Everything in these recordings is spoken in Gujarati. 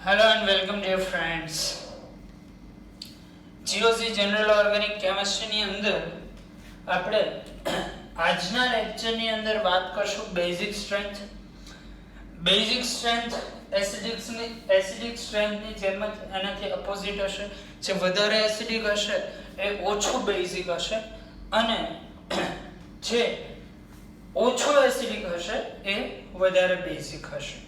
Hello and welcome dear friends. GOC general organic chemistry ની અંદર આપણે આજના લેક્ચર ની અંદર વાત કરશું basic strength. Basic strength acidic strength ની જેમ જ એનાથી ઓપોઝિટ હશે. જે વધારે એસિડિક હશે એ ઓછું બેઝિક હશે અને જે ઓછું એસિડિક હશે એ વધારે બેઝિક હશે.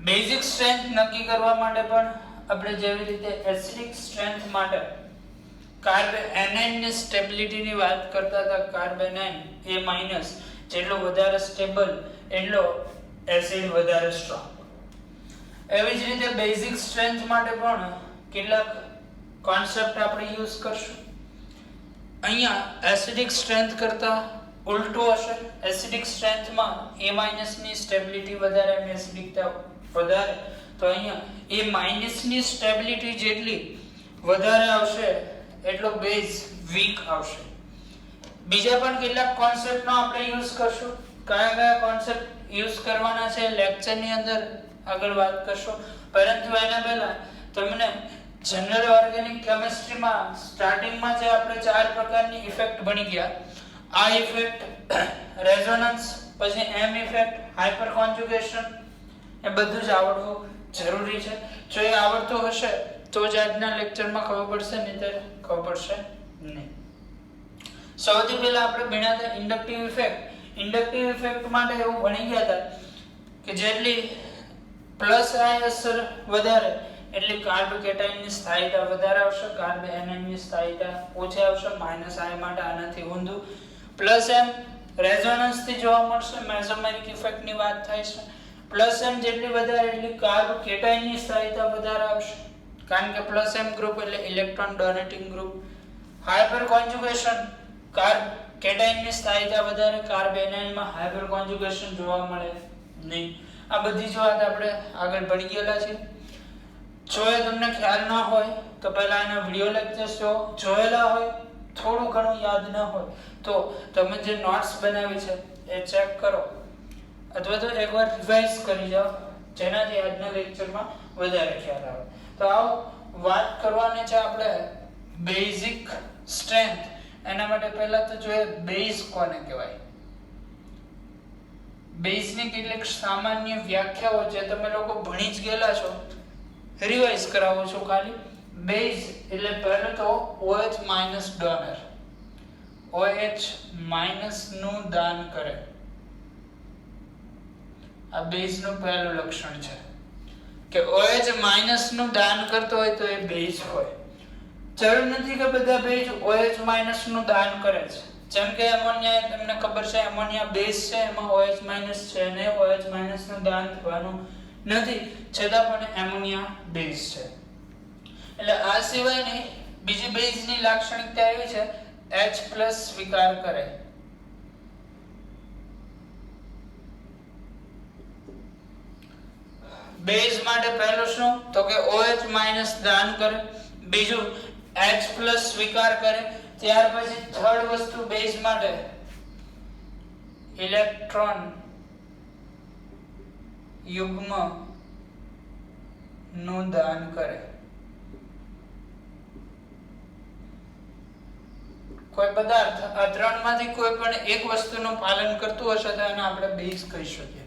બેઝિક સ્ટ્રેન્થ નક્કી કરવા માટે પણ આપણે જેવી રીતે એસિડિક સ્ટ્રેન્થ માટે કાર્બેનાઇન ની સ્ટેબિલિટી ની વાત કરતા હતા, કાર્બેનાઇન A- જેટલો વધારે સ્ટેબલ એટલો એસિડ વધારે સ્ટ્રોંગ. એવી જ રીતે બેઝિક સ્ટ્રેન્થ માટે પણ કેટલાક કોન્સેપ્ટ આપણે યુઝ કરશું. અહીંયા એસિડિક સ્ટ્રેન્થ કરતા ઉલટું હશે. એસિડિક સ્ટ્રેન્થમાં A- ની સ્ટેબિલિટી વધારે અને એસિડિકતા વધારે, તો અહીંયા A- ની સ્ટેબિલિટી જેટલી વધારે આવશે એટલો બેઝ વીક આવશે. બીજા પણ કેટલાક કોન્સેપ્ટનો આપણે યુઝ કરશું. કયા કોન્સેપ્ટ યુઝ કરવાના છે લેક્ચરની અંદર આગળ વાત કરશું. પરંતુ એના પહેલા તમને જનરલ ઓર્ગેનિક કેમિસ્ટ્રીમાં સ્ટાર્ટિંગમાં જે આપણે 4 પ્રકારની ઇફેક્ટ ભણી ગયા, આ ઇફેક્ટ, રેઝોનન્સ, પછી એમ ઇફેક્ટ, હાઇપર કોન્જુગેશન, એ બધું જ આવડવું જરૂરી છે. જો એ આવડતું હશે તો જ આજના લેક્ચરમાં ખબર પડશે, નહીંતર ખબર પડશે નહીં. સૌથી પહેલા આપણે ભણ્યા હતા ઇન્ડક્ટિવ ઇફેક્ટ. ઇન્ડક્ટિવ ઇફેક્ટ માટે એવું ભણી ગયા હતા કે જેટલી પ્લસ આઈ અસર વધારે એટલી કાર્બ કેટાઇનની સ્થાયીતા વધારે આવશે, કાર્બ એનાઇનની સ્થાયીતા ઓછી આવશે. માઇનસ આઈ માટે આનાથી ઊંધું. પ્લસ એમ રેઝોનન્સ થી જોવા મળશે, મેસોમેરિક ઇફેક્ટ ની વાત થાય છે. પ્લસ એમ જેટલી વધારે એટલી કાર્બ કેટાઇનની સ્થાયીતા વધારે આવશે, કારણ કે પ્લસ એમ ગ્રુપ એટલે electron donating group. Hyperconjugation, કાર્બ કેટાઇનની સ્થાયીતા વધારે, કાર્બ એનાઇનમાં હાઇપર કોન્જુગેશન જોવા મળે નહીં. આ બધી જ વાત આપણે આગળ ભણી ગયેલા છે. જો એ તમને ખ્યાલ ના હોય તો પહેલા એના વિડિયો લેક્ચર્સ જોયેલા હોય, થોડું ઘણું યાદ ના હોય તો તમે જે નોટ્સ બનાવી છે એ ચેક કરો, અથવા તો એકવાર રિવાઇઝ કરી જાઓ, જેનાથી આજના લેક્ચરમાં વધારે ખ્યાલ આવે. તો આવો વાત કરવાની છે આપણે બેઝિક સ્ટ્રેન્થ. એના માટે પહેલા તો જોઈએ બેઝ કોને કહેવાય. બેઝની કેટલીક સામાન્ય વ્યાખ્યાઓ જે તમે લોકો ભણી જ ગયેલા છો, રિવાઇઝ કરાવું છું ખાલી. બેઝ એટલે પહેલું તો OH- ડોનર. OH- નું દાન કરે, આ બેઝ નું પહેલું લક્ષણ છે કે OH- નું દાન કરતો હોય તો એ બેઝ હોય. જરૂર નથી કે બધા બેઝ OH- નું દાન કરે છે. જેમ કે એમોનિયા, તમને ખબર છે એમોનિયા બેઝ છે, એમાં OH- છે ને OH- નું દાન થવાનું નથી, છતાં પણ એમોનિયા બેઝ છે. એટલે આ સિવાયની બીજી બેઝની લાક્ષણિકતા એવી છે H+ સ્વીકાર કરે. બેઝ માટે પહેલું શું તો કે OH- દાન કરે, બીજું H+ સ્વીકાર કરે. ત્યાર પછી થર્ડ વસ્તુ બેઝ માટે ઇલેક્ટ્રોન યુગ્મ નું દાન કરે. કોઈ પદાર્થ આ ત્રણમાંથી કોઈ પણ એક વસ્તુનું પાલન કરતું હશે તો એને આપણે બેઝ કહી શકીએ.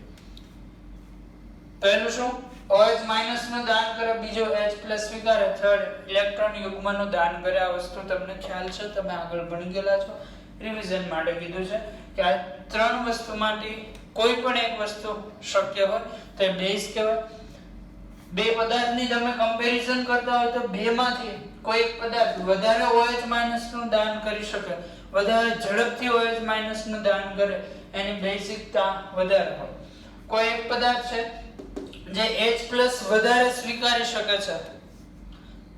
પહેલું શું OH- નું દાન કરે, બીજો H+ સ્વીકારે, થર્ડ ઇલેક્ટ્રોન યુગ્મનું દાન કરે. આ વસ્તુ તમને ખ્યાલ છે, તમે આગળ ભણી ગયેલા છો. રિવિઝન માટે કીધું છે કે આ ત્રણ વસ્તુમાંથી કોઈ પણ એક વસ્તુ શક્ય હોય તો એ બેઝ કહેવાય. બે પદાર્થની તમે કમ્પેરિઝન કરતા હોય તો બેમાંથી કોઈ એક પદાર્થ વધારે OH- નું દાન કરી શકે, વધારે ઝડપથી OH- નું દાન કરે, એની બેઝિકતા વધારે હોય. કોઈ એક પદાર્થ છે જે H+ વધારે સ્વીકારી શકે છે,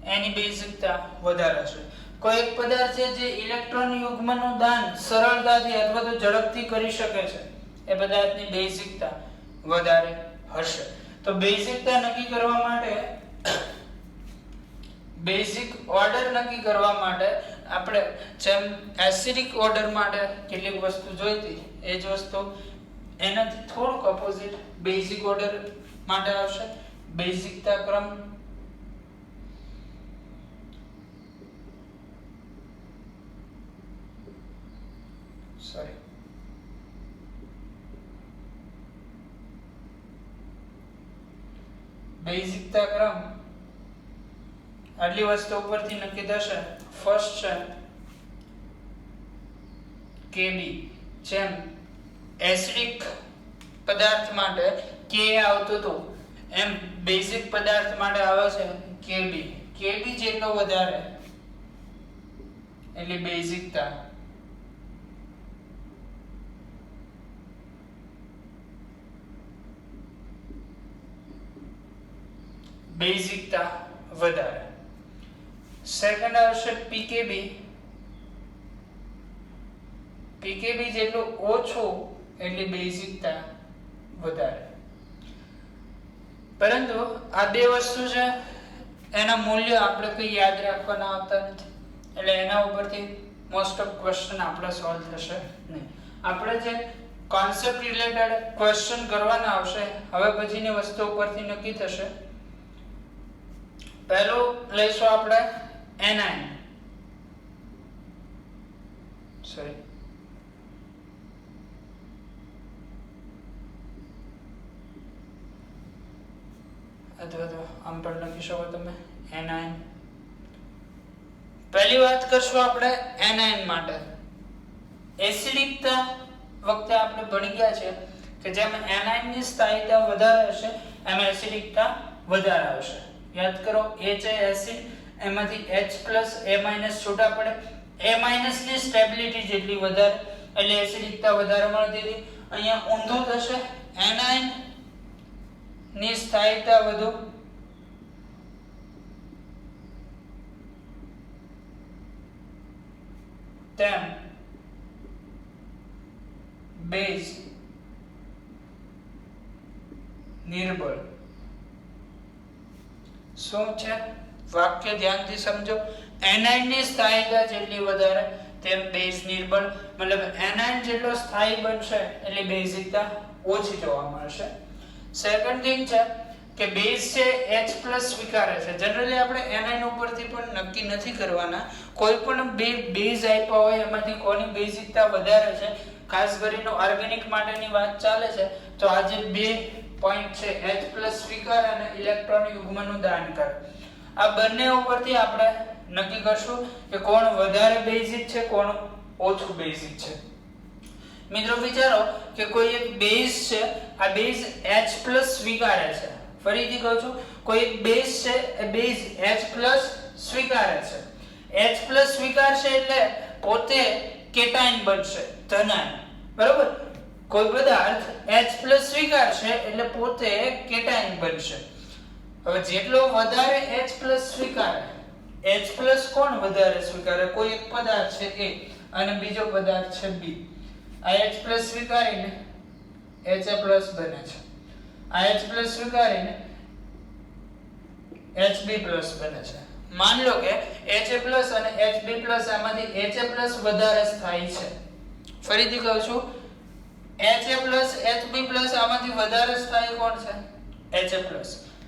એની બેઝિકતા વધારે છે. કોઈ એક પદાર્થ છે જે ઇલેક્ટ્રોન યુગ્મનું દાન સરળતાથી અથવા તો ઝડપથી કરી શકે છે, એ પદાર્થની બેઝિકતા વધારે હશે. તો બેઝિકતા નક્કી કરવા માટે, બેઝિક ઓર્ડર નક્કી કરવા માટે આપણે જેમ એસિડિક ઓર્ડર માટે કેટલીક વસ્તુ જોઈ હતી, એ જ વસ્તુ એનાથી થોડુંક ઓપોઝિટ બેઝિક ઓર્ડર માટે આવશે. બેઝિકતા ક્રમ બેઝિકતા ક્રમ આટલી વસ્તુ ઉપરથી નક્કી થશે. ફર્સ્ટ છે Kb, જેમ એસિડિક પદાર્થ માટે Ka આવતું હતું એમ બેઝિક પદાર્થ માટે આવે છે Kb. Kb જેટલો વધારે એટલે બેઝિકતા. બેઝિકતા વધારે. સેકન્ડ આવશે Pkb. Pkb જેટલો ઓછો એટલે બેઝિકતા વધારે. પરંતુ આ બે વસ્તુ છે એના મૂલ્ય આપણે કઈ યાદ રાખવાના આવતા નથી, એટલે એના ઉપરથી મોસ્ટ ઓફ ક્વેશ્ચન આપણે સોલ્વ થશે નહીં. આપણે જે કોન્સેપ્ટ રિલેટેડ ક્વેશ્ચન કરવાના આવશે હવે પછીની વસ્તુ ઉપરથી નક્કી થશે. પહેલું લઈશું આપણે anion. સોરી, અથવા તો આમ પણ લખી શકો તમે anion. પહેલી વાત કરશું આપણે anion માટે. એસિડિકતા વખતે આપણે ભણી ગયા છે કે જેમ anion ની સ્થાયીતા વધારે હશે એમ એસિડિકતા વધારે આવશે. યાદ કરો, H એ એસિડ, એમાંથી H+A- છૂટા પડે. A- ની સ્ટેબિલિટી જેટલી વધારે એટલે એસિડિકતા વધારે મળતી હતી. અહીંયા ઊંધું થશે, anion ની સ્થાયીતા વધુ તેમ બેઝ નિર્બળ. શું છે વાક્ય ધ્યાનથી સમજો. anion ની સ્થાયીતા જેટલી વધારે તેમ બેઝ નિર્બળ, મતલબ anion જેટલો સ્થાયી બનશે એટલે બેઝિકતા ઓછી જોવા મળશે. સેકન્ડ થિંગ છે કે બેઝ છે H+ સ્વીકારે છે. જનરલી આપણે anion ઉપરથી પણ નક્કી નથી કરવાના. કોઈ પણ બે બેઝ આપ્યા હોય એમાંથી કોની બેઝિકતા વધારે છે, ખાસ કરીને ઓર્ગેનિક માટેની વાત ચાલે છે તો આ જે બે પોઈન્ટ છે H+ સ્વીકાર અને ઇલેક્ટ્રોન યુગ્મનું દાન કરે, આ બંને ઉપરથી આપણે નક્કી કરશું કે કોણ વધારે બેઝિક છે, કોણ ઓછું બેઝિક છે. મિત્રો વિચારો કે કોઈ એક બેઝ છે, આ બેઝ H+ સ્વીકારે છે. ફરીથી કહું છું, કોઈ એક બેઝ છે એ બેઝ H+ સ્વીકારે છે. H+ સ્વીકારશે એટલે પોતે કેટાયન બનશે, ધનાયન. બરોબર? કોઈ પદાર્થ H+ સ્વીકારશે એટલે પોતે કેટાયન બનશે. હવે જેટલો વધારે H+ સ્વીકારે, H+ કોણ વધારે સ્વીકારે? કોઈ એક પદાર્થ છે A અને બીજો પદાર્થ છે B. આ H+ સ્વીકારીને Ha+ બને છે. આ H+ સ્વીકારીને Hb+ બને છે. માન લો કે Ha+ અને Hb+ આમાંથી Ha+ વધારે સ્થાયી છે. ફરીથી કહું છું, Ha+, Hb+ આમાંથી વધારે સ્થાયી કોણ છે? Ha+.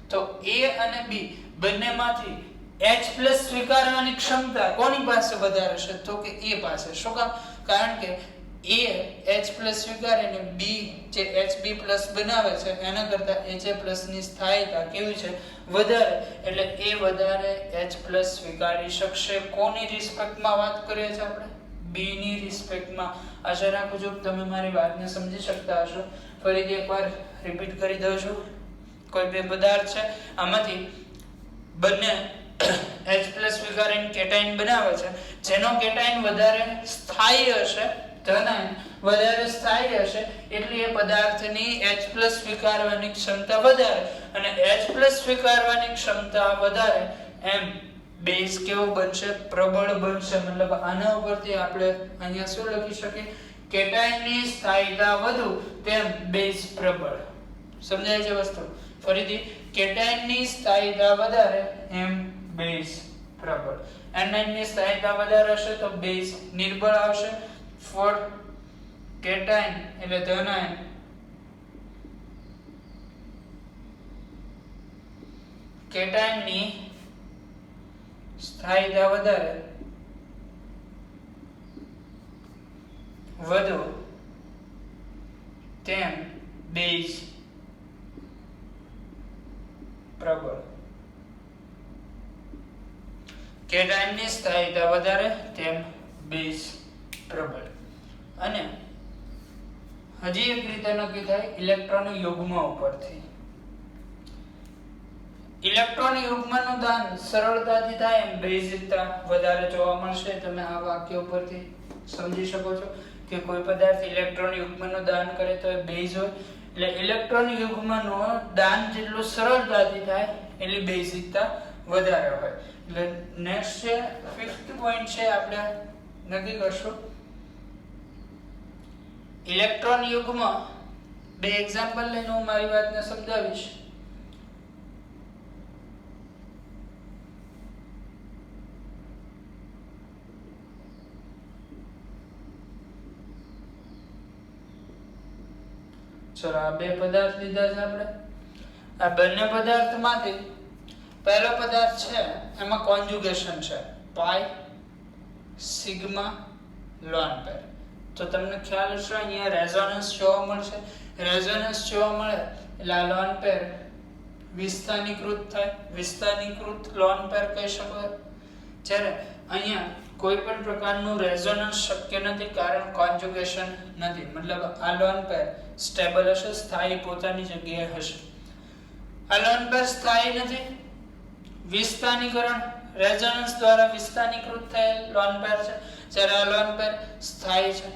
તો A અને B બંનેમાંથી H+ સ્વીકારવાની ક્ષમતા કોની પાસે વધારે છે? તો કે A પાસે. શું કામ? કારણ કે A H+ સ્વીકારીને B જે Hb+ બનાવે છે એના કરતા Ha+ ની સ્થાયીતા કેવી છે? વધારે. એટલે A વધારે H+ સ્વીકારી શકશે. કોની રિસ્પેક્ટમાં વાત કરીએ છીએ આપણે? B ની રિસ્પેક્ટમાં. આશા રાખું છું તમે મારી વાતને સમજી શકતા હશો. ફરીથી એકવાર રિપીટ કરી દઉં છું. કોઈ બે પદાર્થ છે, આમાંથી બંને H+ સ્વીકારીને કેટાયન બનાવે છે. જેનો કેટાયન વધારે સ્થાયી હશે, ધનાયન વધારે સ્થાયી હશે, એટલે એ પદાર્થની H+ સ્વીકારવાની ક્ષમતા વધારે, અને H+ સ્વીકારવાની ક્ષમતા વધારે એમ બેઝ કેવો બનશે? પ્રબળ બનશે. મતલબ આના ઉપરથી આપણે અહીંયા શું લખી શકીએ? કેટાયનની સ્થાયીતા વધુ તેમ બેઝ પ્રબળ. સમજાય છે વસ્તુ? ફરીથી, કેટાયનની સ્થાયીતા વધારે એમ બેઝ પ્રબળ. anion ની સ્થાયીતા વધારે હશે તો બેઝ નિર્બળ આવશે. ફોર કેટાયન એટલે ધનાયન કેટાયનની સ્થાયીતા વધારે વધુ તેમ બેઝ પ્રબળ. કેટાયનની સ્થાયીતા વધારે તેમ બેઝ પ્રબળ. અને હજી એક રીતે નક્કી થાય ઇલેક્ટ્રોન યુગ્મ ઉપરથી. ઇલેક્ટ્રોન યુગ્મનું દાન સરળતાથી થાય એમ બેઝિકતા વધારે જોવા મળશે. તમે આ વાક્ય ઉપરથી સમજી શકો છો કે કોઈ પદાર્થ ઇલેક્ટ્રોન યુગ્મનું દાન કરે તો એ બેઝ હોય, એટલે ઇલેક્ટ્રોન યુગ્મનું દાન જેટલું સરળતાથી થાય એટલી બેઝિકતા વધારે હોય. એટલે નેક્સ્ટ છે 5th પોઈન્ટ છે, આપણે નક્કી કરશું ઇલેક્ટ્રોન યુગ્મ. બે એક્ઝામ્પલ લઈને હું મારી વાતને સમજાવીશ. ચલો આ બે પદાર્થ લીધા છે આપણે. આ બંને પદાર્થમાંથી પહેલો પદાર્થ છે એમાં કોન્જુગેશન છે પાઈ સિગ્મા લોન પેર. તો તમને ખ્યાલ હશે અહીંયા રેઝોનન્સ જોવા મળશે. રેઝોનન્સ જોવા મળે એટલે આ લોન પેર વિસ્થાનીકૃત થાય. વિસ્થાનીકૃત લોન પેર કહી શકાય. જ્યારે અહીંયા કોઈ પણ પ્રકારનું રેઝોનન્સ શક્ય નથી કારણ કોન્જુગેશન નથી. મતલબ આ લોન પેર સ્ટેબલ હશે, સ્થાયી પોતાની જગ્યાએ હશે. આ લોન પેર સ્થાયી નથી. વિસ્થાનીકરણ રેઝોનન્સ દ્વારા વિસ્થાનીકૃત થયેલ લોન પેર છે, જ્યારે આ લોન પેર સ્થાયી છે.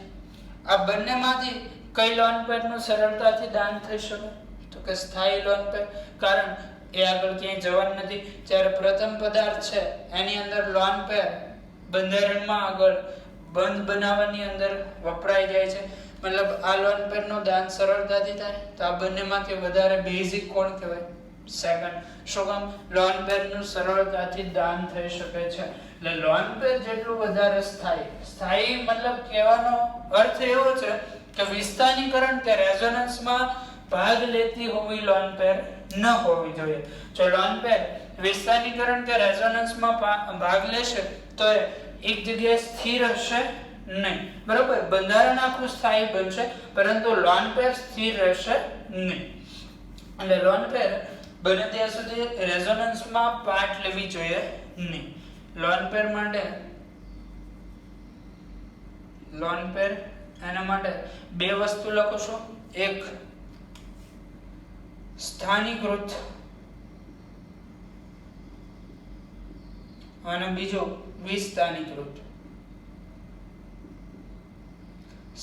આ બંનેમાંથી કઈ લોન પેરનું સરળતાથી દાન થઈ શકે? તો કે સ્થાયી લોન પેર, કારણ એ આગળ ક્યાંય જવાનું નથી. જ્યારે પ્રથમ પદાર્થ છે એની અંદર લોન પેર બંધારણમાં આગળ બંધ બનાવવાની અંદર વપરાઈ જાય છે. મતલબ આ લોન પેરનું દાન સરળતાથી થાય. તો આ બંનેમાંથી વધારે બેઝિક કોણ કહેવાય? સેકન્ડ. શું કામ? લોન પેરનું સરળતાથી દાન થઈ શકે છે. એટલે લોન પેર જેટલું વધારે સ્થાયી મતલબ કહેવાનો અર્થ એવો છે કે વિસ્થાનીકરણ કે રેઝોનન્સમાં ભાગ લેતી હોવી લોન પેર ન હોવી જોઈએ. જો લોન પેર વિસ્થાનીકરણ કે રેઝોનન્સમાં ભાગ લેશે તો એક જગ્યાએ સ્થિર હશે નહીં. બરોબર, બંધારણ આખું સ્થાયી બનશે પરંતુ લોન પેર સ્થિર રહેશે નહીં. એટલે લોન પેર બને ત્યાં સુધી રેઝોનન્સમાં પાર્ટ લેવી જોઈએ નહીં. લોન પેર માટે એના માટે બે વસ્તુ લખો છો. એક સ્થાનીકૃત અને બીજો વિસ્થાનીકૃત.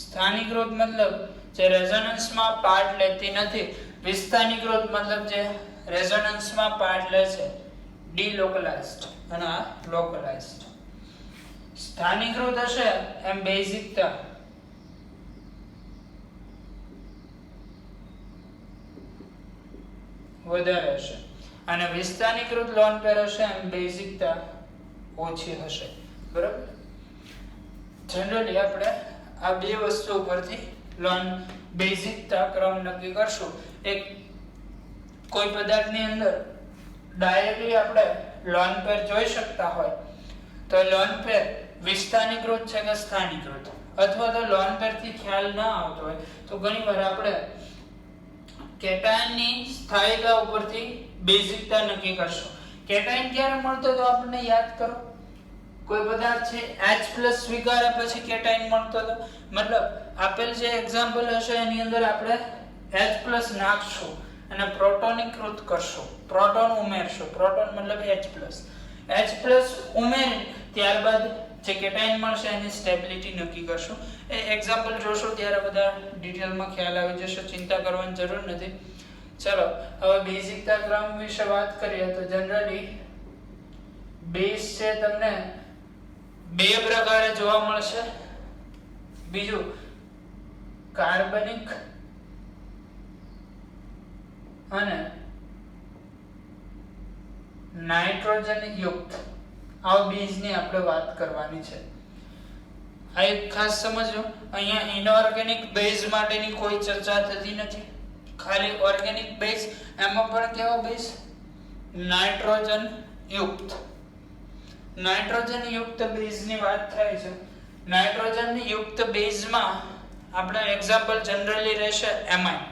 સ્થાનીકૃત મતલબ જે રેઝોનન્સમાં પાર્ટ લેતી નથી. વિસ્થાનીકૃત મતલબ જે રેઝોનન્સમાં પાર્ટ લે છે. ડીલોકલાઇઝ્ડ અને આ લોકલાઇઝ્ડ. સ્થાનીકૃત હશે એમ બેઝિકતા વધારે હશે અને વિસ્થાનીકૃત લોન પેર હશે એમ બેઝિકતા ઓછી હશે. બરાબર, જનરલી આપણે આ બે વસ્તુ ઉપરથી લોન બેઝિકતા ક્રમ નક્કી કરશું. એક કોઈ પદાર્થની અંદર ડાયરેક્ટલી આપણે લોન પેર જોઈ શકતા હોય તો લોન પેર વિસ્થાનીકૃત છે કે સ્થાનીકૃત, અથવા તો લોન પેર થી ખ્યાલ ના આવતો હોય તો ઘણીવાર આપણે કેટાયનની સ્થાયીતા ઉપરથી બેઝિકતા નક્કી કરશું. કેટાયન ક્યારે મળતો તો આપણને યાદ કરો. કોઈ પદાર્થ છે H+ સ્વીકારે પછી કેટાયન મળતો તો. મતલબ આપેલ જે એક્ઝામ્પલ હશે એની અંદર આપણે H+ નાખશું અને પ્રોટોનીકૃત કરશું, પ્રોટોન ઉમેરશું. પ્રોટોન મતલબ H+ ઉમેરી ત્યારબાદ જે કેટાયન મળશે એની સ્ટેબિલિટી નક્કી કરશું. એ એક્ઝામ્પલ જોશો ત્યારે બધા ડિટેલમાં ખ્યાલ આવી જશે, ચિંતા કરવાની જરૂર નથી. ચલો હવે બેઝિકતા ક્રમ વિશે વાત કરીએ તો જનરલી બેઝ છે તમને બે પ્રકારે જોવા મળશે. બીજું કાર્બનિક અને નાઇટ્રોજન યુક્ત આવા બેઝની આપણે વાત કરવાની છે. આ એક ખાસ સમજો, અહીંયા ઇનઓર્ગેનિક બેઝ માટેની કોઈ ચર્ચા થતી નથી, ખાલી ઓર્ગેનિક બેઝ. એમાં પણ કેવા બેઝ? નાઇટ્રોજન યુક્ત બેઝ ની વાત થાય છે. નાઇટ્રોજન યુક્ત બેઝમાં આપણે એક્ઝામ્પલ જનરલી રહેશે એમાઇન.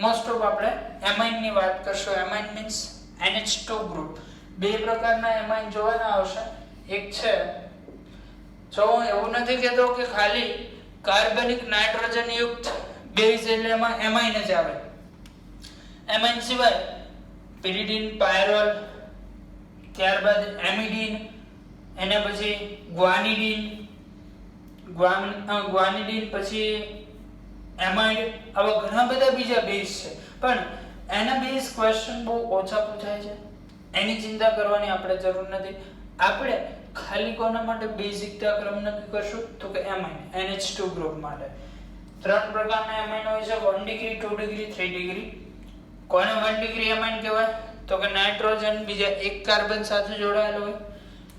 મોસ્ટ ઓફ આપણે એમાઇન ની વાત કરશું. Amine means NH2 group. બે પ્રકારના એમાઇન જોવાના આવશે. એક છે, જો હું એવું નથી કહેતો કે ખાલી કાર્બનિક નાઇટ્રોજન યુક્ત બેઝ એટલે એમાં એમાઇન જ આવે. એમાઇન સિવાય pyridine, pyrrole, ત્યારબાદ એમિડીન, એના પછી ગ્વાનિડીન, પછી એમાઇડ, આવા ઘણા બધા બીજા બેઝ છે. પણ એના બેઝ ક્વેશ્ચન બહુ ઓછા પૂછાય છે, એની ચિંતા કરવાની આપણે જરૂર નથી. આપણે ખાલી કોના માટે બેઝિકતા ક્રમ નક્કી કરશું તો કે એમાઇન, NH2 ગ્રુપ માટે. 3 પ્રકારના એમાઇન હોય છે, 1 ડિગ્રી, 2 ડિગ્રી, 3 ડિગ્રી. કોને 1 ડિગ્રી એમાઇન કહેવાય તો કે નાઇટ્રોજન બીજા એક કાર્બન સાથે જોડાયેલો હોય,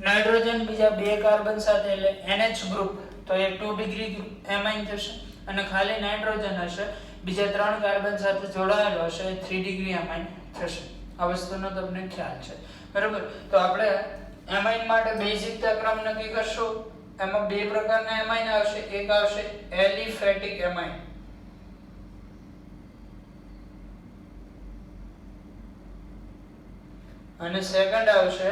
નાઇટ્રોજન બીજા બે કાર્બન સાથે એટલે NH ગ્રુપ, તો એ 2 ડિગ્રી એમાઇન થશે. અને ખાલી નાઇટ્રોજન હશે, બીજા 3 કાર્બન સાથે જોડાયેલો હશે, એ 3 ડિગ્રી એમાઇન થશે. આ વસ્તુનો તમને ખ્યાલ છે, બરાબર? તો આપણે એમાઇન માટે બેઝિકતા ક્રમ નક્કી કરશું. એમાં બે પ્રકારના એમાઇન આવશે. એક આવશે એલિફેટિક એમાઇન, અને સેકન્ડ આવશે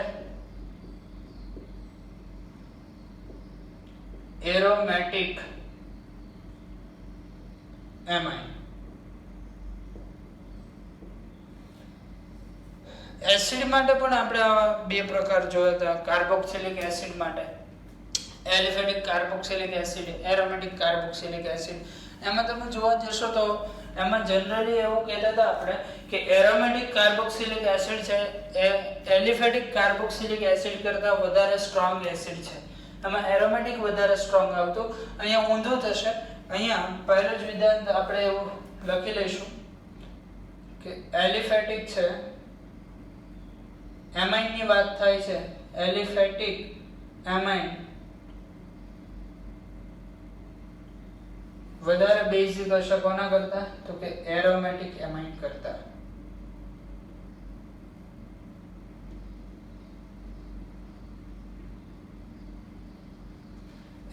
એરોમેટિક એમાઇન. એસિડ માટે પણ આપણે આવા બે પ્રકાર જોયા હતા. કાર્બોક્સિલિક એસિડ માટે aliphatic carboxylic acid, aromatic carboxylic acid. એમાં તમે જોવા જશો તો એમાં જનરલી એવું કહેતા હતા આપણે કે એરોમેટિક કાર્બોક્સિલિક એસિડ છે એ એલિફેટિક કાર્બોક્સિલિક એસિડ કરતાં વધારે સ્ટ્રોંગ એસિડ છે. એમાં એરોમેટિક વધારે સ્ટ્રોંગ આવતું. અહીંયા ઊંધું થશે. અહીંયા પહેલું જ વિધાન આપણે એવું લખી લઈશું કે એલિફેટિક છે, એમાઇન ની વાત થાય છે, એલિફેટિક એમાઇન વધારે બેઝિક હશે કોના કરતા તો કે એરોમેટિક એમાઇન કરતા.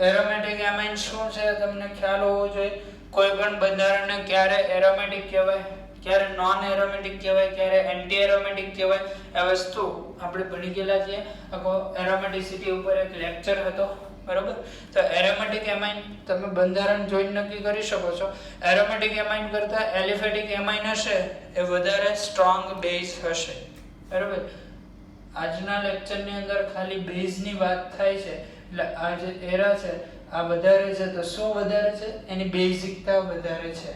એરોમેટિક એમાઇન શું છે તમને ખ્યાલ હોવો જોઈએ. કોઈ પણ બંધારણને ક્યારે એરોમેટિક કહેવાય, ક્યારે નોન એરોમેટિક કહેવાય, ક્યારે એન્ટી એરોમેટિક કહેવાય, આ વસ્તુ આપણે ભણી ગયેલા છીએ. આખો એરોમેટિસિટી ઉપર એક લેક્ચર હતો, બરોબર? તો એરોમેટિક એમાઇન તમે બંધારણ જોઈને નક્કી કરી શકો છો. એરોમેટિક એમાઇન કરતા એલિફેટિક એમાઇન હશે એ વધારે સ્ટ્રોંગ બેઝ હશે, બરોબર? આજના લેક્ચરની અંદર ખાલી બેઝની વાત થાય છે, એટલે આ જે એરા છે આ વધારે છે. તો શું વધારે છે? એની બેઝિકતા વધારે છે.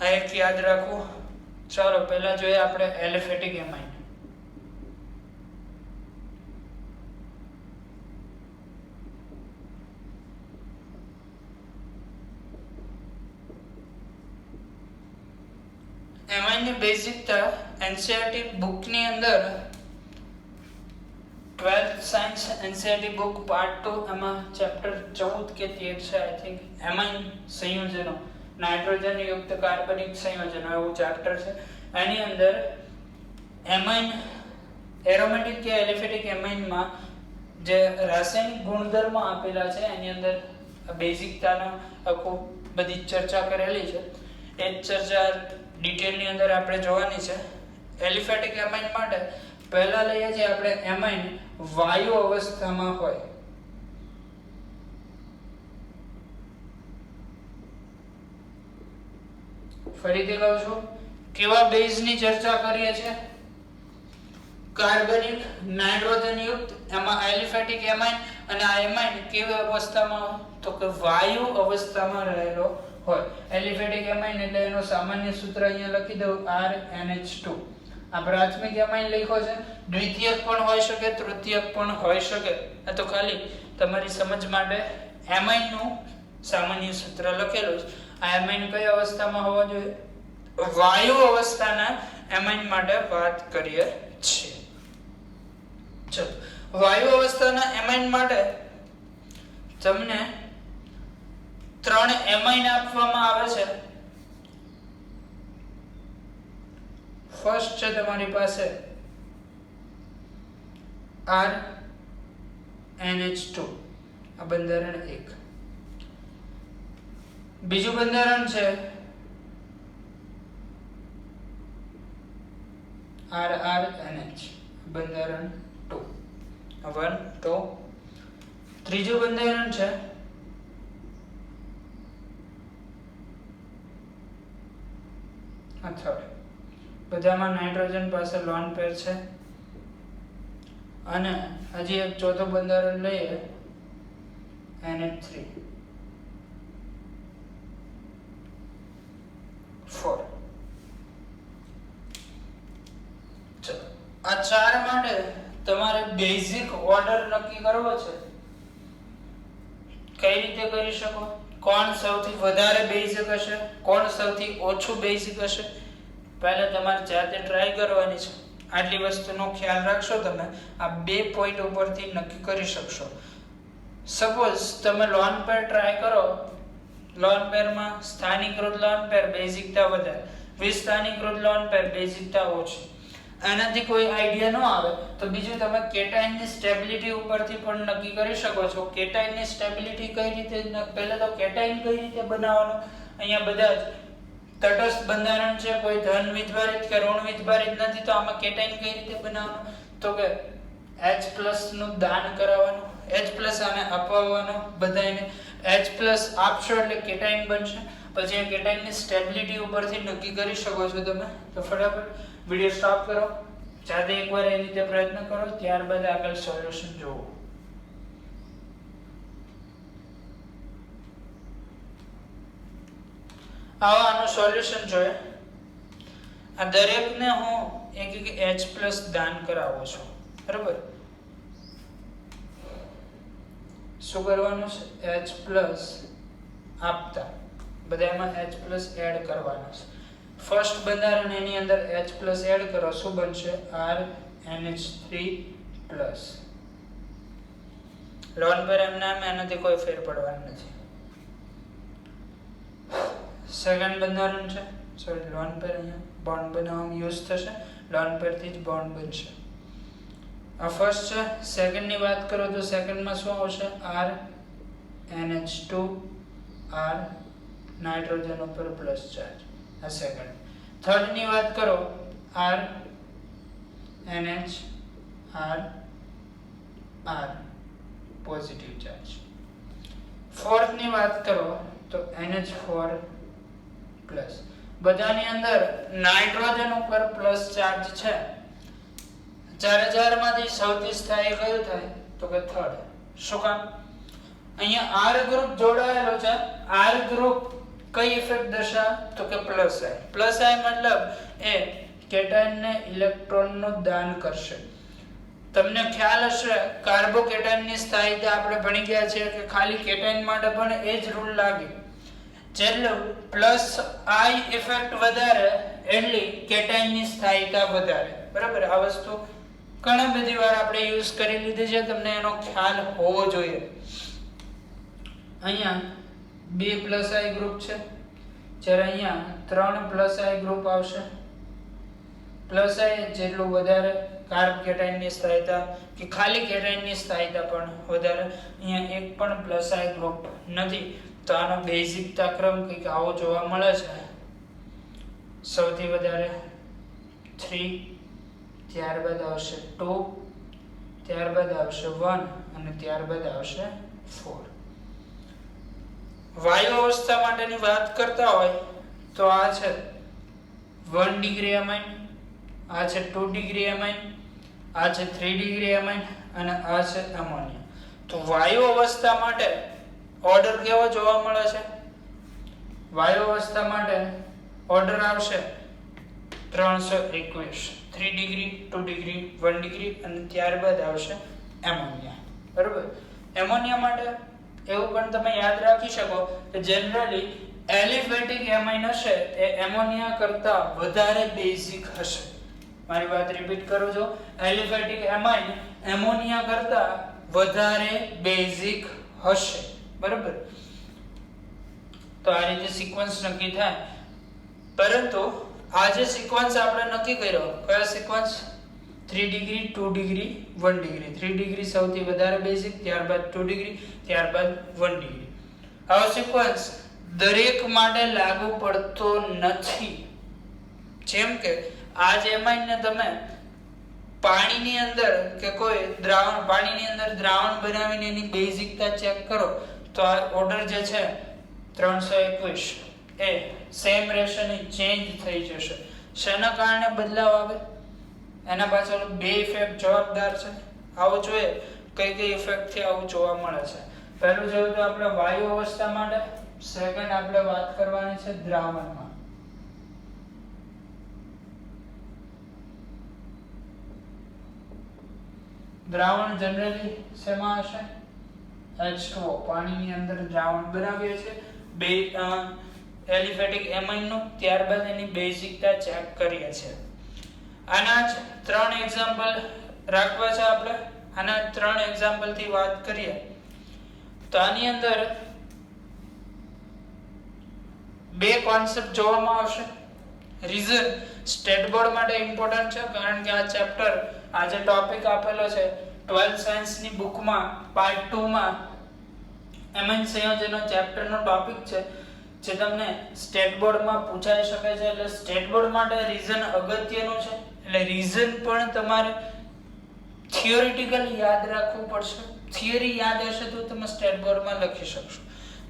આ એક યાદ રાખવું. ચાલો પહેલા જોઈએ આપણે એલિફેટિક એમાઇન. એમાઇનની બેઝિકતા એનસીઈઆરટી બુકની અંદર 12th science NCERT book part 2 એમાં ચેપ્ટર 14 કે 13 છે આઈ થિંક, એમાઇન સંયોજનો, નાઇટ્રોજન યુક્ત કાર્બનિક સંયોજનો એવું ચેપ્ટર છે. એની અંદર એમાઇન એરોમેટિક કે એલિફેટિક એમાઇનમાં જે રાસાયણિક ગુણધર્મો આપેલા છે એની અંદર બેઝિકતાના આખું બધી ચર્ચા કરેલી છે. એ ચર્ચા ડિટેલની અંદર આપણે જોવાની છે. એલિફેટિક એમાઇન માટે પહેલા લઈએ છીએ આપણે એમાઇન વાયુ અવસ્થામાં હોય. ફરીથી કહું છું, કેવા બેઝની ચર્ચા કરીએ છીએ? કાર્બનિક નાઇટ્રોજન યુક્ત, એમાં એલિફેટિક એમાઇન. અને આ એમાઇન કેવી અવસ્થામાં? તો કે વાયુ અવસ્થામાં રહેલો હોય. એલિફેટિક એમાઇન એટલે એનું સામાન્ય સૂત્ર અહીંયા લખી દઉં, RNH2. આ પ્રાથમિક એમાઇન લખ્યો છે. દ્વિતીયક પણ હોઈ શકે, તૃતીયક પણ હોઈ શકે. આ તો ખાલી તમારી સમજ માટે એમાઇનનું સામાન્ય સૂત્ર લખેલું છે. આ એમાઇન કઈ અવસ્થામાં હોવા જોઈએ? વાયુ અવસ્થાના એમાઇન માટે વાત કરીએ છીએ. ચલો, વાયુ અવસ્થાના એમાઇન માટે તમને ત્રણ એમાઇન આપવામાં આવે છે. ફર્સ્ટ છે તમારી પાસે RNH2 આ બંધારણ 1. બીજું બંધારણ છે RRNH બંધારણ 2 1 2. ત્રીજું બંધારણ છે થર્ડ. બધામાં નાઇટ્રોજન પાસે લોન પેર છે. અને હજી એક ચોથું બંધારણ લઈએ NH3 4. આ ચાર માટે તમારે બેઝિક ઓર્ડર નક્કી કરવો છે. કઈ રીતે કરી શકો? કોણ સૌથી વધારે બેઝિક હશે, કોણ સૌથી ઓછું બેઝિક હશે, પહેલા તમારે જાતે ટ્રાય કરવાની છે. આટલી વસ્તુનો ખ્યાલ રાખશો તમે આ બે પોઈન્ટ ઉપરથી નક્કી કરી શકશો. સપોઝ તમે લોન પેર ટ્રાય કરો, લોન પેરમાં સ્થાનીકૃત લોન પેર બેઝિકતા વધારે, વિસ્થાનીકૃત લોન પેર બેઝિકતા ઓછી. આનાથી કોઈ આઈડિયા ન આવે તો બીજું તમે કેટાઇનની સ્ટેબિલિટી ઉપરથી પણ નક્કી કરી શકો છો. કેટાઇનની સ્ટેબિલિટી કઈ રીતે, પહેલા તો કેટાઇન કઈ રીતે બનાવવાનો. અહીંયા બધા જ તટસ્થ બંધારણ છે, કોઈ ધન વિદ્વારિત કે ઋણ વિદ્વારિત નથી, તો આમાં કેટાઇન કઈ રીતે બનાવવાનો? તો કે H+ નું દાન કરાવવાનું, H+ આને અપાવવાનો, બધાને H+ આપશો એટલે કેટાઇન બનશે. પછી આ કેટાઇનની સ્ટેબિલિટી ઉપરથી નક્કી કરી શકો છો તમે. તો ફટાફટ વિડિયો સ્ટોપ કરો, જાતે એકવાર એ રીતે પ્રયત્ન કરો, ત્યારબાદ આગળ સોલ્યુશન જોવો. આવો આનું સોલ્યુશન જોઈએ. આ દરેકને હું એક H+ દાન કરાવું છું, બરાબર? શું કરવાનું છે? H+ આપતા બધામાં H+ એડ કરવાના છે. ફર્સ્ટ બંધારણ એની અંદર H+ એડ કરો, શું બનશે? RNH3+. લોન પર એમ નામ એનાથી કોઈ ફેર પડવાનું નથી. સેકન્ડ બંધારણ છે, સોરી લોન પેર અહીંયા બોન્ડ બનાવવામાં યુઝ થશે, લોન પેરથી જ બોન્ડ બનશે. આ ફર્સ્ટ છે. સેકન્ડ ની વાત કરો તો સેકન્ડમાં શું આવશે? RNH2 R નાઇટ્રોજન ઉપર પ્લસ ચાર્જ, આ સેકન્ડ. થર્ડ ની વાત કરો RNH R R positive charge. Fourth ની વાત કરો તો NH4 પ્લસ. બધાની અંદર નાઇટ્રોજન ઉપર પ્લસ ચાર્જ છે. ચાર માંથી સૌથી સ્થાયી કયું થાય? તો કે થર્ડ. શું કામ? અહીંયા R ગ્રુપ જોડાયેલો છે. R ગ્રુપ કઈ ઇફેક્ટ દર્શાવે? તો કે પ્લસ I. પ્લસ I મતલબ એ કેટાયનને ઇલેક્ટ્રોનનું દાન કરશે. તમને ખ્યાલ હશે કાર્બોકેટાયનની સ્થાયીતા આપણે ભણી ગયા છે કે ખાલી કેટાયન માટે પણ એ જ રૂલ લાગે. જેટલું પ્લસ I ઇફેક્ટ વધારે એટલી કેટાયનની સ્થાયીતા વધારે, બરાબર? આ વસ્તુ ઘણી બધી વાર આપણે યુઝ કરી લીધી છે, તમને એનો ખ્યાલ હોવો જોઈએ. અહીંયા 2+ I ગ્રુપ છે, જ્યારે અહીંયા 3+ I ગ્રુપ આવશે. પ્લસ I જેટલું વધારે કાર્બ કેટાયનની સ્થાયીતા કે ખાલી કેટાયનની સ્થાયીતા પણ વધારે. અહીંયા એક પણ પ્લસ I ગ્રુપ નથી, તો આનો બેઝિકતા ક્રમ કંઈક આવો જોવા મળે છે. સૌથી વધારે 3, ત્યારબાદ આવશે 2, ત્યારબાદ આવશે 1 અને ત્યારબાદ આવશે 4. વાયુ અવસ્થા માટેની વાત કરતા હોય તો આ છે 1 ડિગ્રી એમાઇન, આ છે 2 ડિગ્રી એમાઇન, આ છે 3 ડિગ્રી એમાઇન અને આ છે એમોનિયા. તો વાયુ અવસ્થા માટે ઓર્ડર કેવો જોવા મળે છે? વાયુ અવસ્થા માટે ઓર્ડર આવશે 321, 3 ડિગ્રી, 2 ડિગ્રી, 1 ડિગ્રી અને ત્યારબાદ આવશે એમોનિયા, બરોબર? એમોનિયા માટે એવું પણ તમે યાદ રાખી શકો કે જનરલી એલિફેટિક એમાઇન હશે એ એમોનિયા કરતા વધારે બેઝિક હશે. મારી વાત રિપીટ કરું છું, એલિફેટિક એમાઇન એમોનિયા કરતા વધારે બેઝિક હશે, બરાબર? તો આ રીતે સિક્વન્સ નક્કી થાય. પરંતુ આ જે સિક્વન્સ આપણે નક્કી કર્યો, કયો sequence? 3 degree, 2 degree, 1 degree. 3 degree સૌથી વધારે બેઝિક, ત્યારબાદ 2 ડિગ્રી, ત્યારબાદ 1 ડિગ્રી. આવો સિક્વન્સ દરેક માટે લાગુ પડતો નથી. જેમ કે આ જે એમાઇન ને તમે પાણીની અંદર કે કોઈ દ્રાવણ, પાણીની અંદર દ્રાવણ બનાવીને એની બેઝિકતા ચેક કરો તો આ ઓર્ડર જે છે 321 એ સેમ રહેશે નહીં, ચેન્જ થઈ જશે. શેના કારણે બદલાવ આવે? એના પાછળ બે ઇફેક્ટ જવાબદાર છે. આવો જોઈએ કઈ કઈ ઇફેક્ટ થી આવું જોવા મળે છે. પહેલું જોયું તો આપણે વાયુ અવસ્થા માટે, સેકન્ડ આપણે વાત કરવાની છે દ્રાવણમાં. દ્રાવણ જનરલી શેમાં હશે? H2O, પાણીની અંદર દ્રાવણ બનાવીએ છીએ બે એલિફેટિક એમાઇન નું, ત્યારબાદ એની બેઝિકતા ચેક કરીએ છીએ. આના જ 3 એક્ઝામ્પલ રાખવા છે આપણે. આના 3 એક્ઝામ્પલ થી વાત કરીએ તો આની અંદર બે કોન્સેપ્ટ જોવામાં આવશે. રીઝન સ્ટેટ બોર્ડ માટે ઇમ્પોર્ટન્ટ છે, કારણ કે આ ચેપ્ટર, આ જે ટોપિક આપેલો છે 12th સાયન્સ ની બુકમાં પાર્ટ 2 માં એમાઇન સંયોજનો ચેપ્ટર નો ટોપિક છે, જે તમને સ્ટેટ બોર્ડ માં પૂછાઈ શકે છે. એટલે સ્ટેટ બોર્ડ માટે રીઝન અગત્યનું છે. એટલે રીઝન પણ તમારે થિયોરિટિકલ યાદ રાખવું પડશે. થિયરી યાદ હશે તો તમે સ્ટેટ બોર્ડ માં લખી શકશો.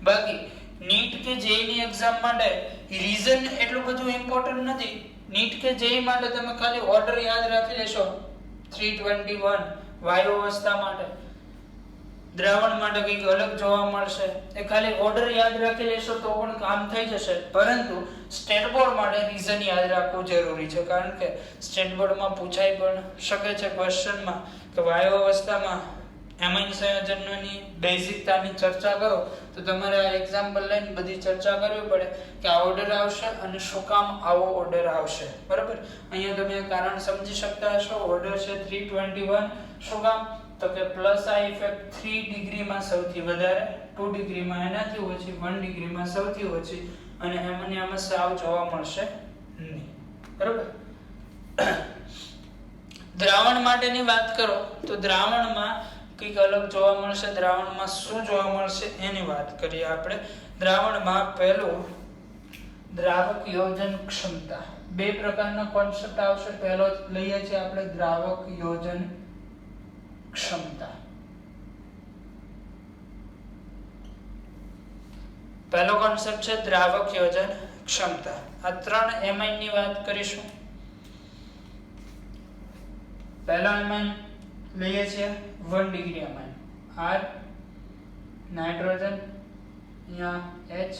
બાકી નીટ કે જેઈ ની એક્ઝામ માટે રીઝન એટલું બધું ઇમ્પોર્ટન્ટ નથી. નીટ કે જેઈ માટે તમે ખાલી ઓર્ડર યાદ રાખી લેશો. 321 વાયુ અવસ્થા માટે, દ્રાવણ માટે કંઈક અલગ જોવા મળશે, એ ખાલી ઓર્ડર યાદ રાખી લેશો તો પણ કામ થઈ જશે. પરંતુ સ્ટેટ બોર્ડ માટે રીઝન યાદ રાખવું જરૂરી છે, કારણ કે સ્ટેટ બોર્ડમાં પૂછાઈ પણ શકે છે ક્વેશ્ચનમાં કે વાયુ અવસ્થામાં એમાઇન સંયોજનોની બેઝિકતાની ચર્ચા કરો તો તમારે આ એક્ઝામ્પલ લઈને બધી ચર્ચા કરવી પડે કે આ ઓર્ડર આવશે અને શું કામ આવો ઓર્ડર આવશે. બરાબર, અહીંયા તમે કારણ સમજી શકતા હશો. ઓર્ડર છે 321, શું કામ? તો કે પ્લસ આ ઇફેક્ટ 3 ડિગ્રીમાં સૌથી વધારે, 2 ડિગ્રીમાં એનાથી ઓછી, 1 ડિગ્રીમાં સૌથી ઓછી, અને એમને આમાં સાવ જોવા મળશે નહીં. બરાબર. દ્રાવણ માટેની વાત કરો તો દ્રાવણમાં કંઈક અલગ જોવા મળશે. દ્રાવણમાં શું જોવા મળશે એની વાત કરીએ આપણે. દ્રાવણમાં પહેલું દ્રાવક યોજન ક્ષમતા. બે પ્રકારના કોન્સેપ્ટ આવશે. પહેલો લઈએ છીએ આપણે દ્રાવક યોજન ક્ષમતા. પહેલો કોન્સેપ્ટ છે દ્રાવક યોજન ક્ષમતા. આ 3 એમાઇન ની વાત કરીશું. પહેલો એમાઇન લઈએ છીએ 1 ડિગ્રી એમાઇન, R, નાઇટ્રોજન, અહીંયા H.